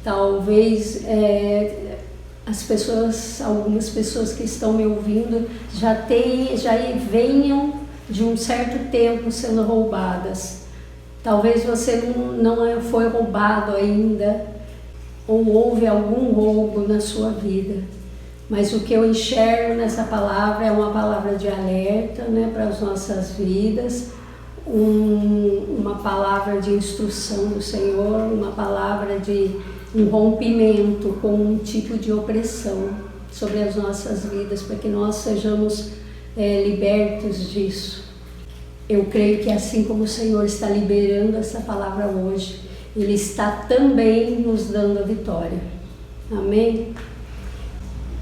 Talvez algumas pessoas que estão me ouvindo já venham de um certo tempo sendo roubadas. Talvez você não foi roubado ainda, ou houve algum roubo na sua vida. Mas o que eu enxergo nessa palavra é uma palavra de alerta, né, para as nossas vidas, uma palavra de instrução do Senhor, uma palavra de um rompimento com um tipo de opressão sobre as nossas vidas, para que nós sejamos libertos disso. Eu creio que assim como o Senhor está liberando essa palavra hoje, Ele está também nos dando a vitória. Amém?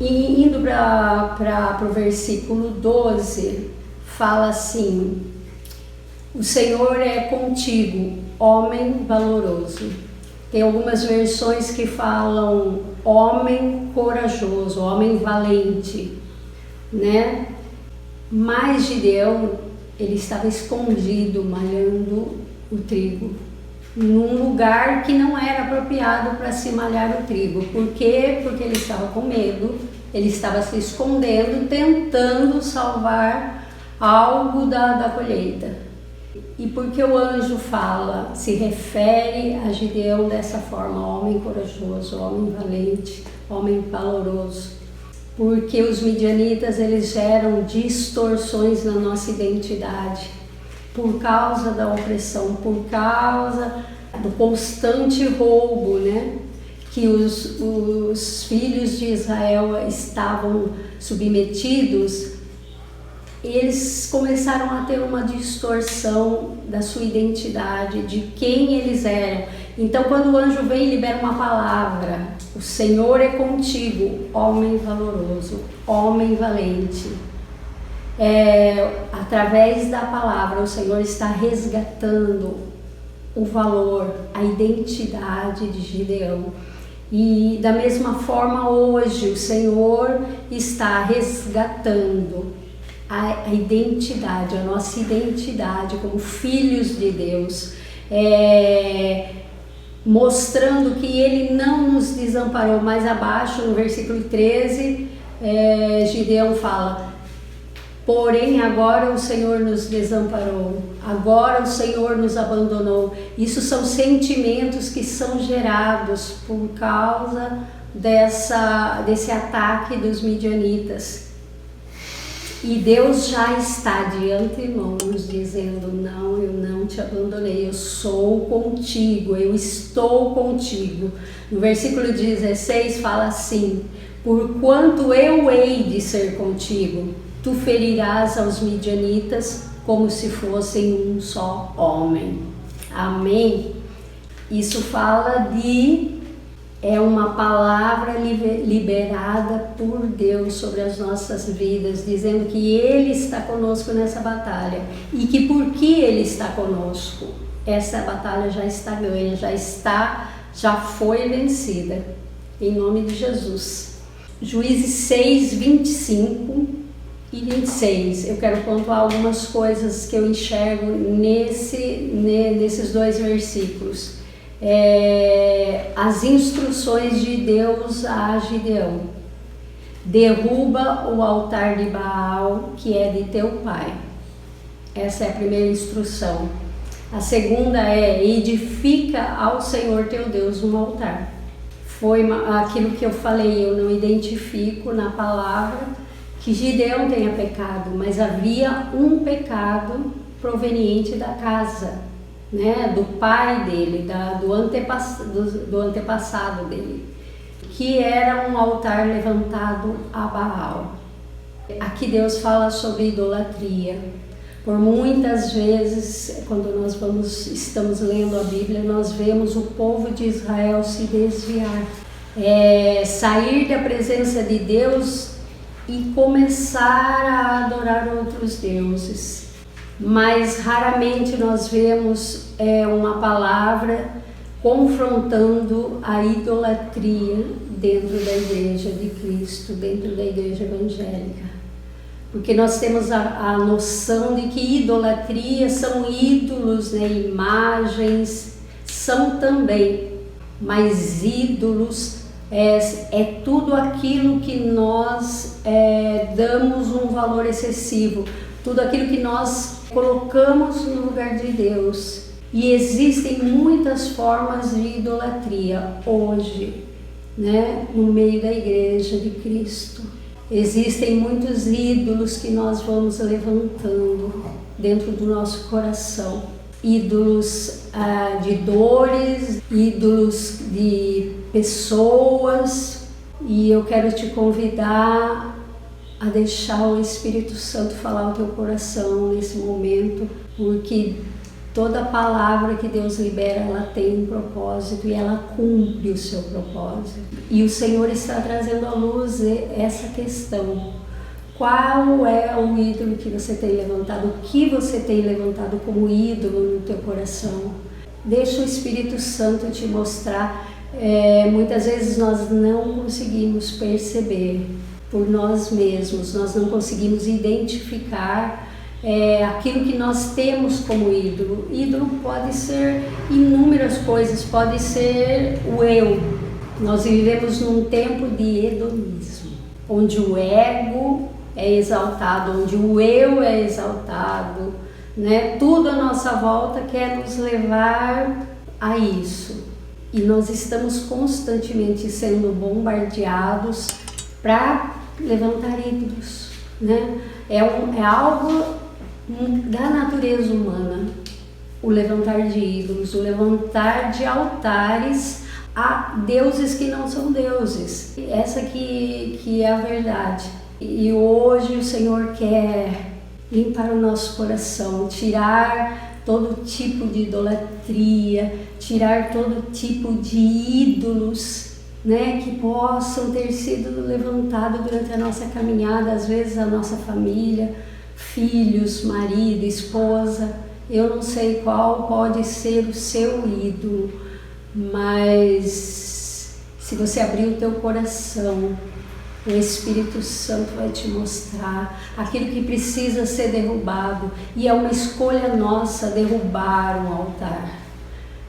E indo para o versículo 12, fala assim: o Senhor é contigo, homem valoroso. Tem algumas versões que falam homem corajoso, homem valente, né? Mas Gideão, ele estava escondido, malhando o trigo, num lugar que não era apropriado para se malhar o trigo. Por quê? Porque ele estava com medo, ele estava se escondendo, tentando salvar algo da colheita. E porque o anjo se refere a Gideão dessa forma, homem corajoso, homem valente, homem valoroso? Porque os midianitas, eles geram distorções na nossa identidade, por causa da opressão, por causa do constante roubo, né, que os filhos de Israel estavam submetidos. Eles começaram a ter uma distorção da sua identidade, de quem eles eram. Então, quando o anjo vem e libera uma palavra: o Senhor é contigo, homem valoroso, homem valente. Através da palavra, o Senhor está resgatando o valor, a identidade de Gideão. E da mesma forma, hoje, o Senhor está resgatando a identidade, a nossa identidade como filhos de Deus. mostrando que Ele não nos desamparou. Mais abaixo, no versículo 13, Gideão fala: porém agora o Senhor nos desamparou, agora o Senhor nos abandonou. Isso são sentimentos que são gerados por causa desse ataque dos midianitas. E Deus já está de antemão nos dizendo: não, eu não te abandonei, eu sou contigo, eu estou contigo. No versículo 16 fala assim: porquanto eu hei de ser contigo, tu ferirás aos midianitas como se fossem um só homem. Amém? Isso fala é uma palavra liberada por Deus sobre as nossas vidas, dizendo que Ele está conosco nessa batalha e que porque Ele está conosco, essa batalha já está ganha, já foi vencida, em nome de Jesus. Juízes 6, 25 e 26, eu quero pontuar algumas coisas que eu enxergo nesses dois versículos. As instruções de Deus a Gideão: derruba o altar de Baal que é de teu pai. Essa é a primeira instrução. A segunda edifica ao Senhor teu Deus um altar. Foi aquilo que eu falei, eu não identifico na palavra que Gideão tenha pecado, mas havia um pecado proveniente da casa, do pai dele, do antepassado dele, que era um altar levantado a Baal. Aqui Deus fala sobre idolatria. Por muitas vezes, quando estamos lendo a Bíblia, nós vemos o povo de Israel se desviar, sair da presença de Deus e começar a adorar outros deuses. Mas raramente nós vemos uma palavra confrontando a idolatria dentro da igreja de Cristo, dentro da igreja evangélica. Porque nós temos a noção de que idolatria são ídolos, imagens, são também, mas ídolos é tudo aquilo que nós damos um valor excessivo, tudo aquilo que nós colocamos no lugar de Deus. E existem muitas formas de idolatria hoje, no meio da igreja de Cristo. Existem muitos ídolos que nós vamos levantando dentro do nosso coração. Ídolos de dores, ídolos de pessoas. E eu quero te convidar a deixar o Espírito Santo falar o teu coração nesse momento, porque toda palavra que Deus libera, ela tem um propósito e ela cumpre o seu propósito. E o Senhor está trazendo à luz essa questão. Qual é o ídolo que você tem levantado? O que você tem levantado como ídolo no teu coração? Deixa o Espírito Santo te mostrar. Muitas vezes nós não conseguimos perceber por nós mesmos, nós não conseguimos identificar aquilo que nós temos como ídolo. Ídolo pode ser inúmeras coisas, pode ser o eu. Nós vivemos num tempo de hedonismo, onde o ego é exaltado, onde o eu é exaltado, Tudo à nossa volta quer nos levar a isso. E nós estamos constantemente sendo bombardeados para levantar ídolos, É algo da natureza humana, o levantar de ídolos, o levantar de altares a deuses que não são deuses. Essa que é a verdade. E hoje o Senhor quer limpar o nosso coração, tirar todo tipo de idolatria, tirar todo tipo de ídolos, que possam ter sido levantados durante a nossa caminhada, às vezes a nossa família, filhos, marido, esposa. Eu não sei qual pode ser o seu ídolo, mas se você abrir o teu coração, o Espírito Santo vai te mostrar aquilo que precisa ser derrubado. E é uma escolha nossa derrubar um altar.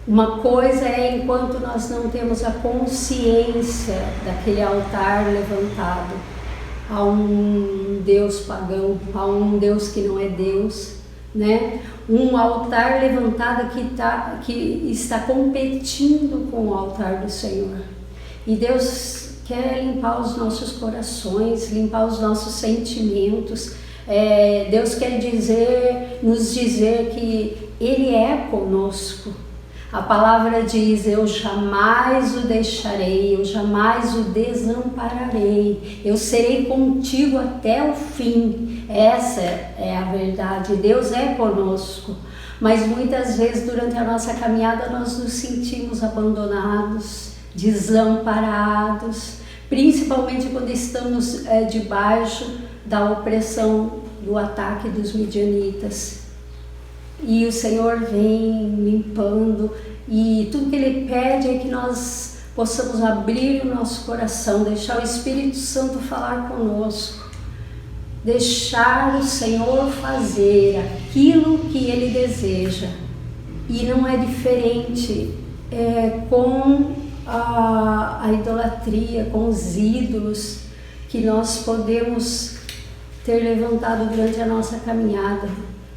Uma coisa é enquanto nós não temos a consciência daquele altar levantado a um Deus pagão, a um Deus que não é Deus, né? Um altar levantado que está competindo com o altar do Senhor. E Deus quer limpar os nossos corações, limpar os nossos sentimentos. Deus quer nos dizer que Ele é conosco. A palavra diz: eu jamais o deixarei, eu jamais o desampararei, eu serei contigo até o fim. Essa é a verdade, Deus é conosco. Mas muitas vezes durante a nossa caminhada nós nos sentimos abandonados, desamparados, principalmente quando estamos debaixo da opressão, do ataque dos midianitas. E o Senhor vem limpando, e tudo que Ele pede é que nós possamos abrir o nosso coração, deixar o Espírito Santo falar conosco, deixar o Senhor fazer aquilo que Ele deseja. E não é diferente com a idolatria, com os ídolos que nós podemos ter levantado durante a nossa caminhada.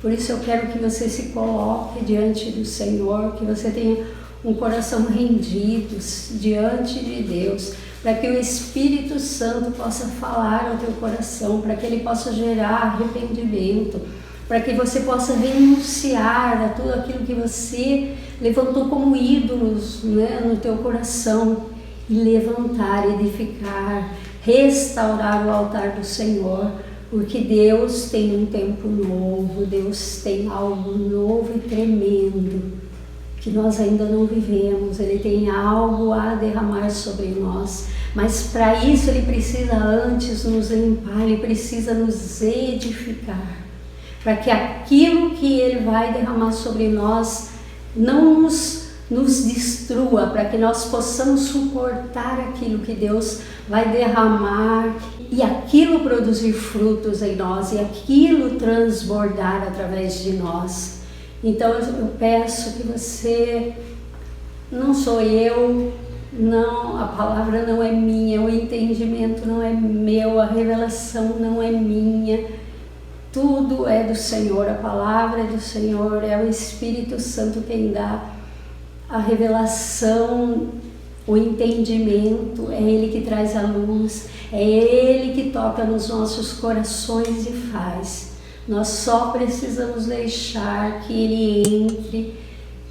Por isso eu quero que você se coloque diante do Senhor, que você tenha um coração rendido diante de Deus, para que o Espírito Santo possa falar ao teu coração, para que ele possa gerar arrependimento, para que você possa renunciar a tudo aquilo que você levantou como ídolos, né, no teu coração, e levantar, edificar, restaurar o altar do Senhor. Porque Deus tem um tempo novo, Deus tem algo novo e tremendo que nós ainda não vivemos. Ele tem algo a derramar sobre nós, mas para isso Ele precisa antes nos limpar, Ele precisa nos edificar, para que aquilo que Ele vai derramar sobre nós não nos destrua, para que nós possamos suportar aquilo que Deus vai derramar e aquilo produzir frutos em nós e aquilo transbordar através de nós. Então eu peço que você, não sou eu, não, a palavra não é minha, o entendimento não é meu, a revelação não é minha, tudo é do Senhor, a palavra é do Senhor, é o Espírito Santo quem dá a revelação, o entendimento, é Ele que traz a luz, é Ele que toca nos nossos corações e faz. Nós só precisamos deixar que Ele entre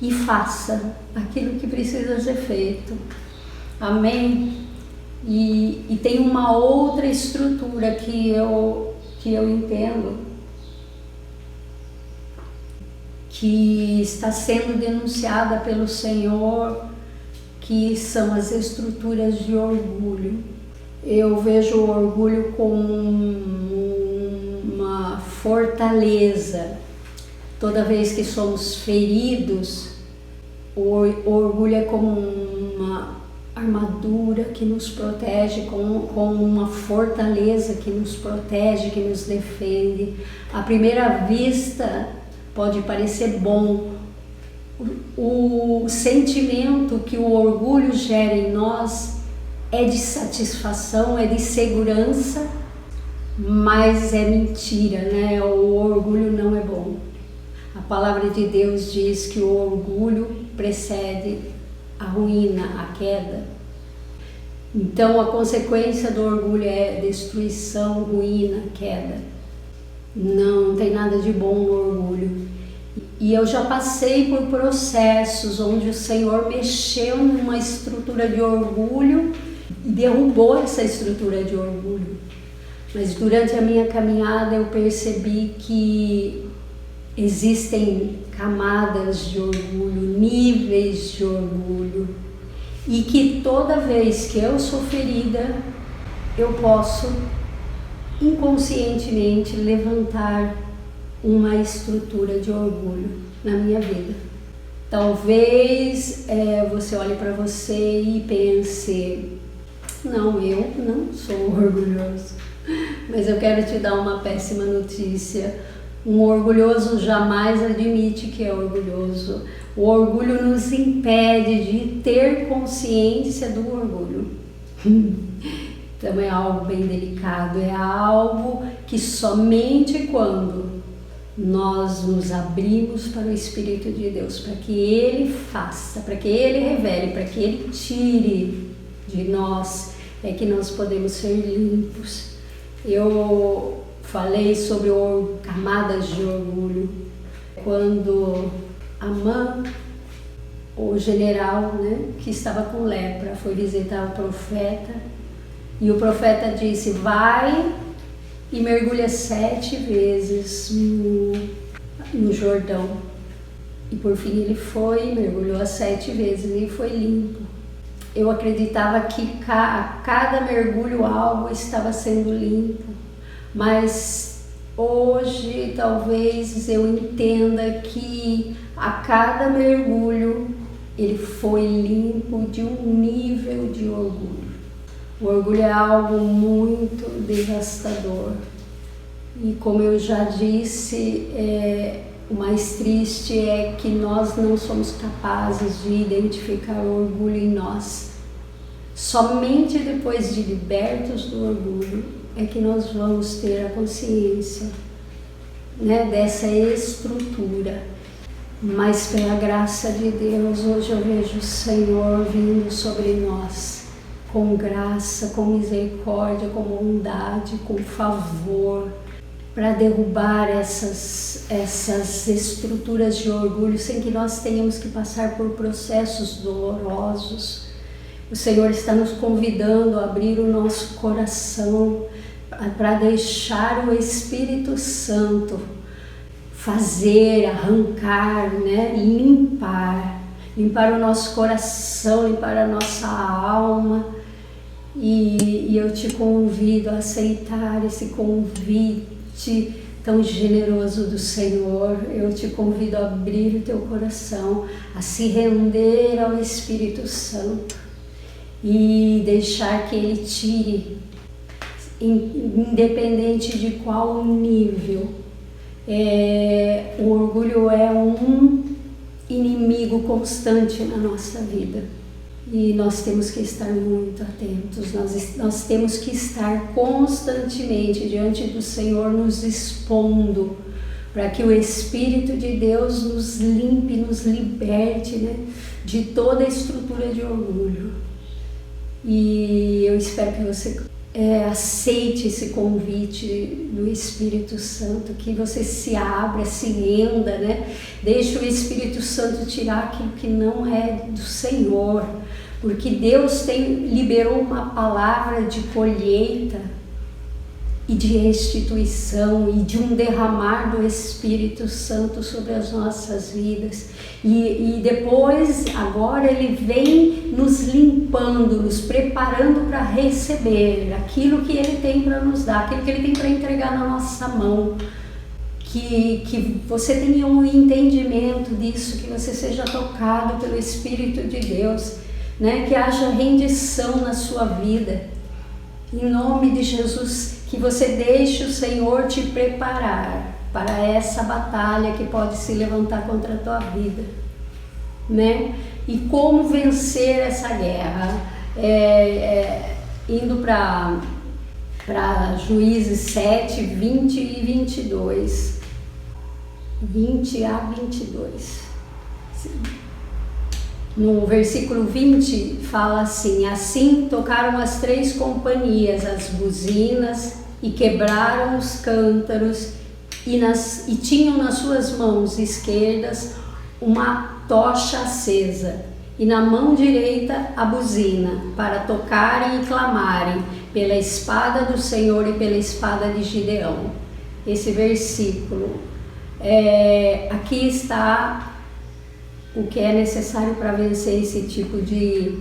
e faça aquilo que precisa ser feito. Amém? E tem uma outra estrutura que eu entendo que está sendo denunciada pelo Senhor, que são as estruturas de orgulho. Eu vejo o orgulho como uma fortaleza. Toda vez que somos feridos, o orgulho é como uma armadura que nos protege, como uma fortaleza que nos protege, que nos defende. À primeira vista pode parecer bom. O sentimento que o orgulho gera em nós é de satisfação, é de segurança, mas é mentira, né? O orgulho não é bom. A palavra de Deus diz que o orgulho precede a ruína, a queda. Então a consequência do orgulho é destruição, ruína, queda. Não tem nada de bom no orgulho. E eu já passei por processos onde o Senhor mexeu numa estrutura de orgulho e derrubou essa estrutura de orgulho. Mas durante a minha caminhada eu percebi que existem camadas de orgulho, níveis de orgulho, e que toda vez que eu sou ferida, eu posso inconscientemente levantar uma estrutura de orgulho na minha vida. Talvez você olhe para você e pense: não, eu não sou orgulhoso. Mas eu quero te dar uma péssima notícia. Um orgulhoso jamais admite que é orgulhoso. O orgulho nos impede de ter consciência do orgulho. Então é algo bem delicado, é algo que somente quando nós nos abrimos para o Espírito de Deus, para que Ele faça, para que Ele revele, para que Ele tire de nós, é que nós podemos ser limpos. Eu falei sobre camadas de orgulho. Quando Amã, o general, que estava com lepra, foi visitar o profeta, e o profeta disse: vai e mergulha 7 vezes no Jordão. E por fim ele foi, mergulhou as 7 vezes e foi limpo. Eu acreditava que a cada mergulho algo estava sendo limpo, mas hoje talvez eu entenda que a cada mergulho ele foi limpo de um nível de orgulho. O orgulho é algo muito devastador. E como eu já disse, o mais triste é que nós não somos capazes de identificar o orgulho em nós. Somente depois de libertos do orgulho é que nós vamos ter a consciência, dessa estrutura. Mas pela graça de Deus, hoje eu vejo o Senhor vindo sobre nós, com graça, com misericórdia, com bondade, com favor, para derrubar essas estruturas de orgulho sem que nós tenhamos que passar por processos dolorosos. O Senhor está nos convidando a abrir o nosso coração para deixar o Espírito Santo fazer, arrancar, limpar o nosso coração, limpar a nossa alma. E eu te convido a aceitar esse convite tão generoso do Senhor. Eu te convido a abrir o teu coração, a se render ao Espírito Santo e deixar que Ele tire, independente de qual nível. O orgulho é um inimigo constante na nossa vida e nós temos que estar muito atentos, nós temos que estar constantemente diante do Senhor, nos expondo, para que o Espírito de Deus nos limpe, nos liberte, de toda a estrutura de orgulho. E eu espero que você aceite esse convite do Espírito Santo, que você se abra, se renda, Deixe o Espírito Santo tirar aquilo que não é do Senhor, porque Deus liberou uma palavra de colheita e de restituição e de um derramar do Espírito Santo sobre as nossas vidas. E depois, agora Ele vem nos limpando, nos preparando para receber aquilo que Ele tem para nos dar, aquilo que Ele tem para entregar na nossa mão. Que você tenha um entendimento disso, que você seja tocado pelo Espírito de Deus, que haja rendição na sua vida. Em nome de Jesus, que você deixe o Senhor te preparar para essa batalha que pode se levantar contra a tua vida, E como vencer essa guerra? Indo para Juízes 7, 20 e 22. 20 a 22. No versículo 20 fala assim: assim tocaram as 3 companhias as buzinas e quebraram os cântaros e tinham nas suas mãos esquerdas uma tocha acesa e na mão direita a buzina, para tocarem e clamarem pela espada do Senhor e pela espada de Gideão. Esse versículo, aqui está o que é necessário para vencer esse tipo de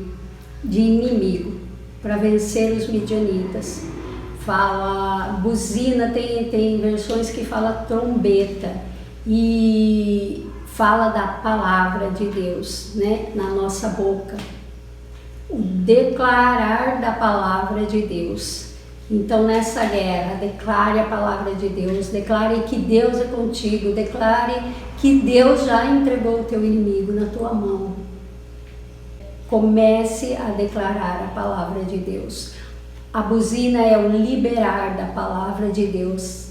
inimigo, para vencer os midianitas. Fala buzina, tem versões que fala trombeta, e fala da palavra de Deus, na nossa boca. O declarar da palavra de Deus. Então, nessa guerra, declare a palavra de Deus, declare que Deus é contigo, declare que Deus já entregou o teu inimigo na tua mão. Comece a declarar a palavra de Deus. A buzina é o liberar da palavra de Deus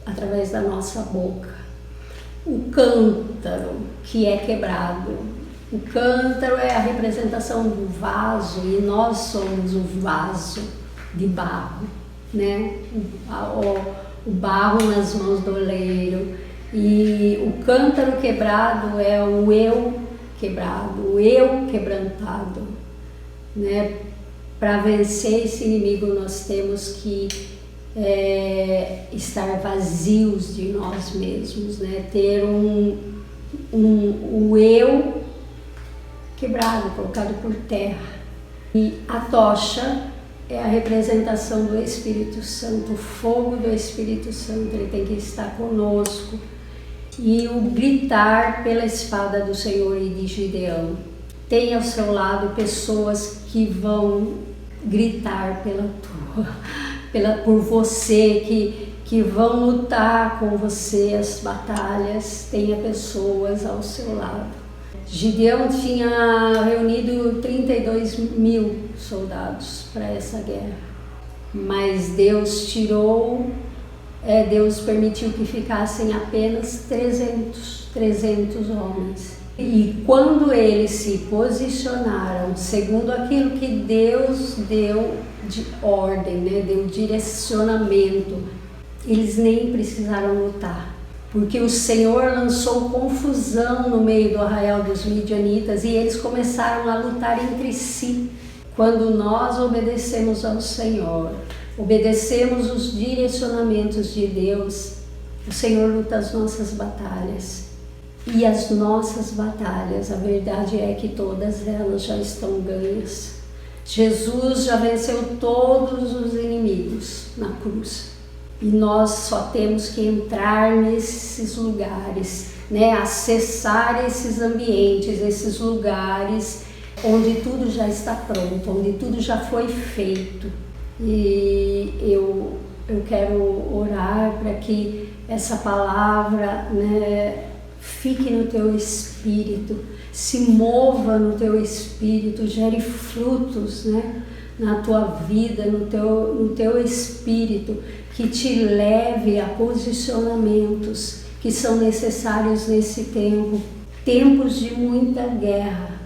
através da nossa boca. O cântaro que é quebrado. O cântaro é a representação do vaso e nós somos o vaso de barro, né? O barro nas mãos do oleiro. E o cântaro quebrado é o eu quebrado, o eu quebrantado, né? Para vencer esse inimigo nós temos que estar vazios de nós mesmos, né? Ter o eu quebrado, colocado por terra. E a tocha é a representação do Espírito Santo, o fogo do Espírito Santo, ele tem que estar conosco. E o gritar pela espada do Senhor e de Gideão. Tem ao seu lado pessoas que vão gritar por você, que vão lutar com você as batalhas. Tenha pessoas ao seu lado. Gideão tinha reunido 32.000 soldados para essa guerra, mas Deus permitiu que ficassem apenas 300 homens. E quando eles se posicionaram segundo aquilo que Deus deu de ordem, né, deu direcionamento, eles nem precisaram lutar. Porque o Senhor lançou confusão no meio do arraial dos midianitas e eles começaram a lutar entre si. Quando nós obedecemos ao Senhor, obedecemos os direcionamentos de Deus, o Senhor luta as nossas batalhas. E as nossas batalhas, a verdade é que todas elas já estão ganhas. Jesus já venceu todos os inimigos na cruz. E nós só temos que entrar nesses lugares, né? Acessar esses ambientes, esses lugares onde tudo já está pronto, onde tudo já foi feito. E eu quero orar para que essa palavra, né, fique no teu espírito, se mova no teu espírito, gere frutos, né, na tua vida, no teu espírito, que te leve a posicionamentos que são necessários nesse tempo. Tempos de muita guerra.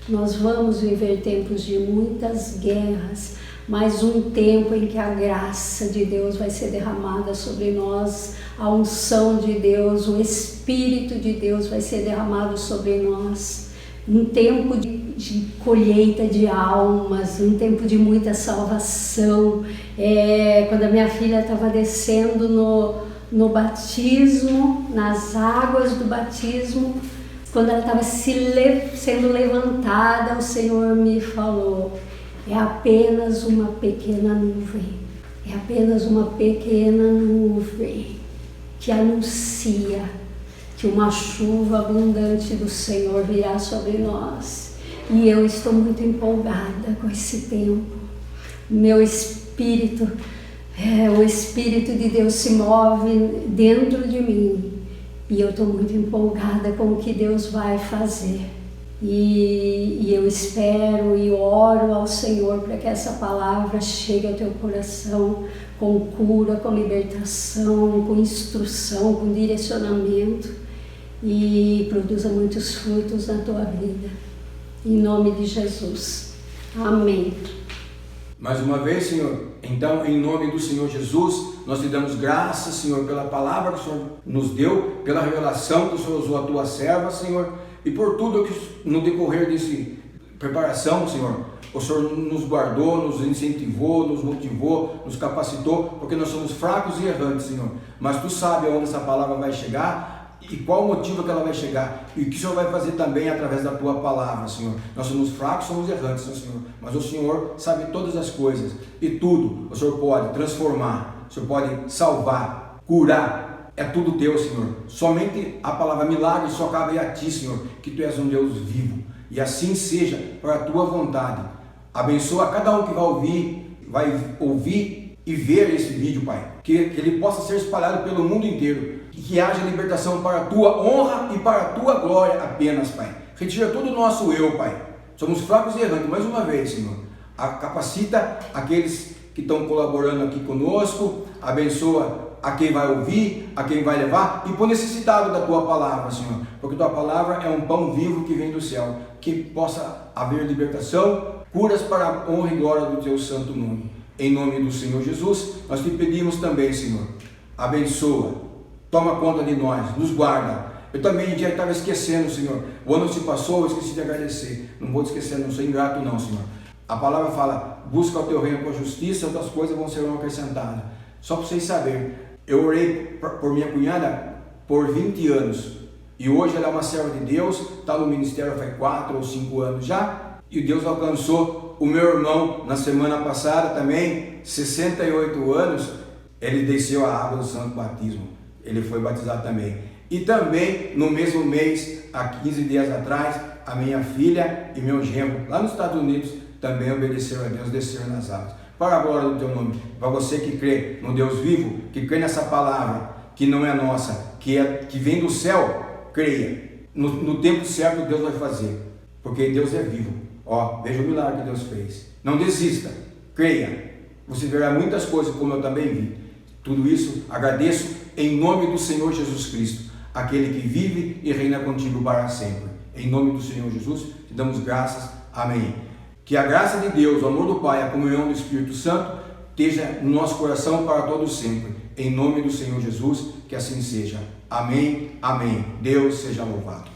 Nós vamos viver tempos de muitas guerras, mas um tempo em que a graça de Deus vai ser derramada sobre nós, a unção de Deus, o Espírito de Deus vai ser derramado sobre nós. Um tempo de colheita de almas, um tempo de muita salvação. Quando a minha filha estava descendo no batismo, nas águas do batismo, quando ela estava sendo levantada, o Senhor me falou: é apenas uma pequena nuvem, é apenas uma pequena nuvem que anuncia que uma chuva abundante do Senhor virá sobre nós. E eu estou muito empolgada com esse tempo. Meu espírito, o Espírito de Deus se move dentro de mim. E eu estou muito empolgada com o que Deus vai fazer. E eu espero e oro ao Senhor para que essa palavra chegue ao teu coração com cura, com libertação, com instrução, com direcionamento e produza muitos frutos na tua vida. Em nome de Jesus. Amém. Mais uma vez, Senhor, então, em nome do Senhor Jesus, nós te damos graças, Senhor, pela palavra que o Senhor nos deu, pela revelação que o Senhor usou a tua serva, Senhor, e por tudo que no decorrer desse preparação, Senhor, o Senhor nos guardou, nos incentivou, nos motivou, nos capacitou, porque nós somos fracos e errantes, Senhor, mas tu sabe aonde essa palavra vai chegar e qual o motivo que ela vai chegar e o que o Senhor vai fazer também através da tua palavra, Senhor. Nós somos fracos, somos errantes, Senhor, mas o Senhor sabe todas as coisas e tudo o Senhor pode transformar, o Senhor pode salvar, curar, é tudo teu, Senhor. Somente a palavra milagre só cabe a ti, Senhor, que tu és um Deus vivo, e assim seja para a tua vontade. Abençoa cada um que vai ouvir e ver esse vídeo, Pai, que ele possa ser espalhado pelo mundo inteiro, e que haja libertação para a Tua honra e para a Tua glória apenas, Pai. Retira todo o nosso eu, Pai. Somos fracos e errantes, mais uma vez, Senhor. Capacita aqueles que estão colaborando aqui conosco, abençoa a quem vai ouvir, a quem vai levar, e por necessitado da Tua palavra, Senhor, porque Tua palavra é um pão vivo que vem do céu, que possa haver libertação, curas para a honra e glória do Teu santo nome. Em nome do Senhor Jesus, nós te pedimos também, Senhor, abençoa, toma conta de nós, nos guarda. Eu também já estava esquecendo, Senhor, o ano se passou, eu esqueci de agradecer, não vou te esquecer, não sou ingrato não, Senhor. A palavra fala, busca o Teu reino com a justiça, outras coisas vão ser acrescentadas. Só para vocês saberem, eu orei por minha cunhada por 20 anos, e hoje ela é uma serva de Deus, está no ministério faz 4 ou 5 anos já, e Deus alcançou o meu irmão na semana passada também, 68 anos, ele desceu a água do santo batismo, ele foi batizado também. E também no mesmo mês, há 15 dias atrás, a minha filha e meu genro, lá nos Estados Unidos, também obedeceram a Deus, desceram nas águas. Para a glória do Teu nome, para você que crê no Deus vivo, que crê nessa palavra, que não é nossa, que vem do céu, creia. No tempo certo Deus vai fazer, porque Deus é vivo. Ó, veja o milagre que Deus fez. Não desista, creia. Você verá muitas coisas como eu também vi. Tudo isso agradeço em nome do Senhor Jesus Cristo, aquele que vive e reina contigo para sempre. Em nome do Senhor Jesus, te damos graças. Amém. Que a graça de Deus, o amor do Pai, a comunhão do Espírito Santo esteja no nosso coração para todos sempre. Em nome do Senhor Jesus, que assim seja. Amém, amém. Deus seja louvado.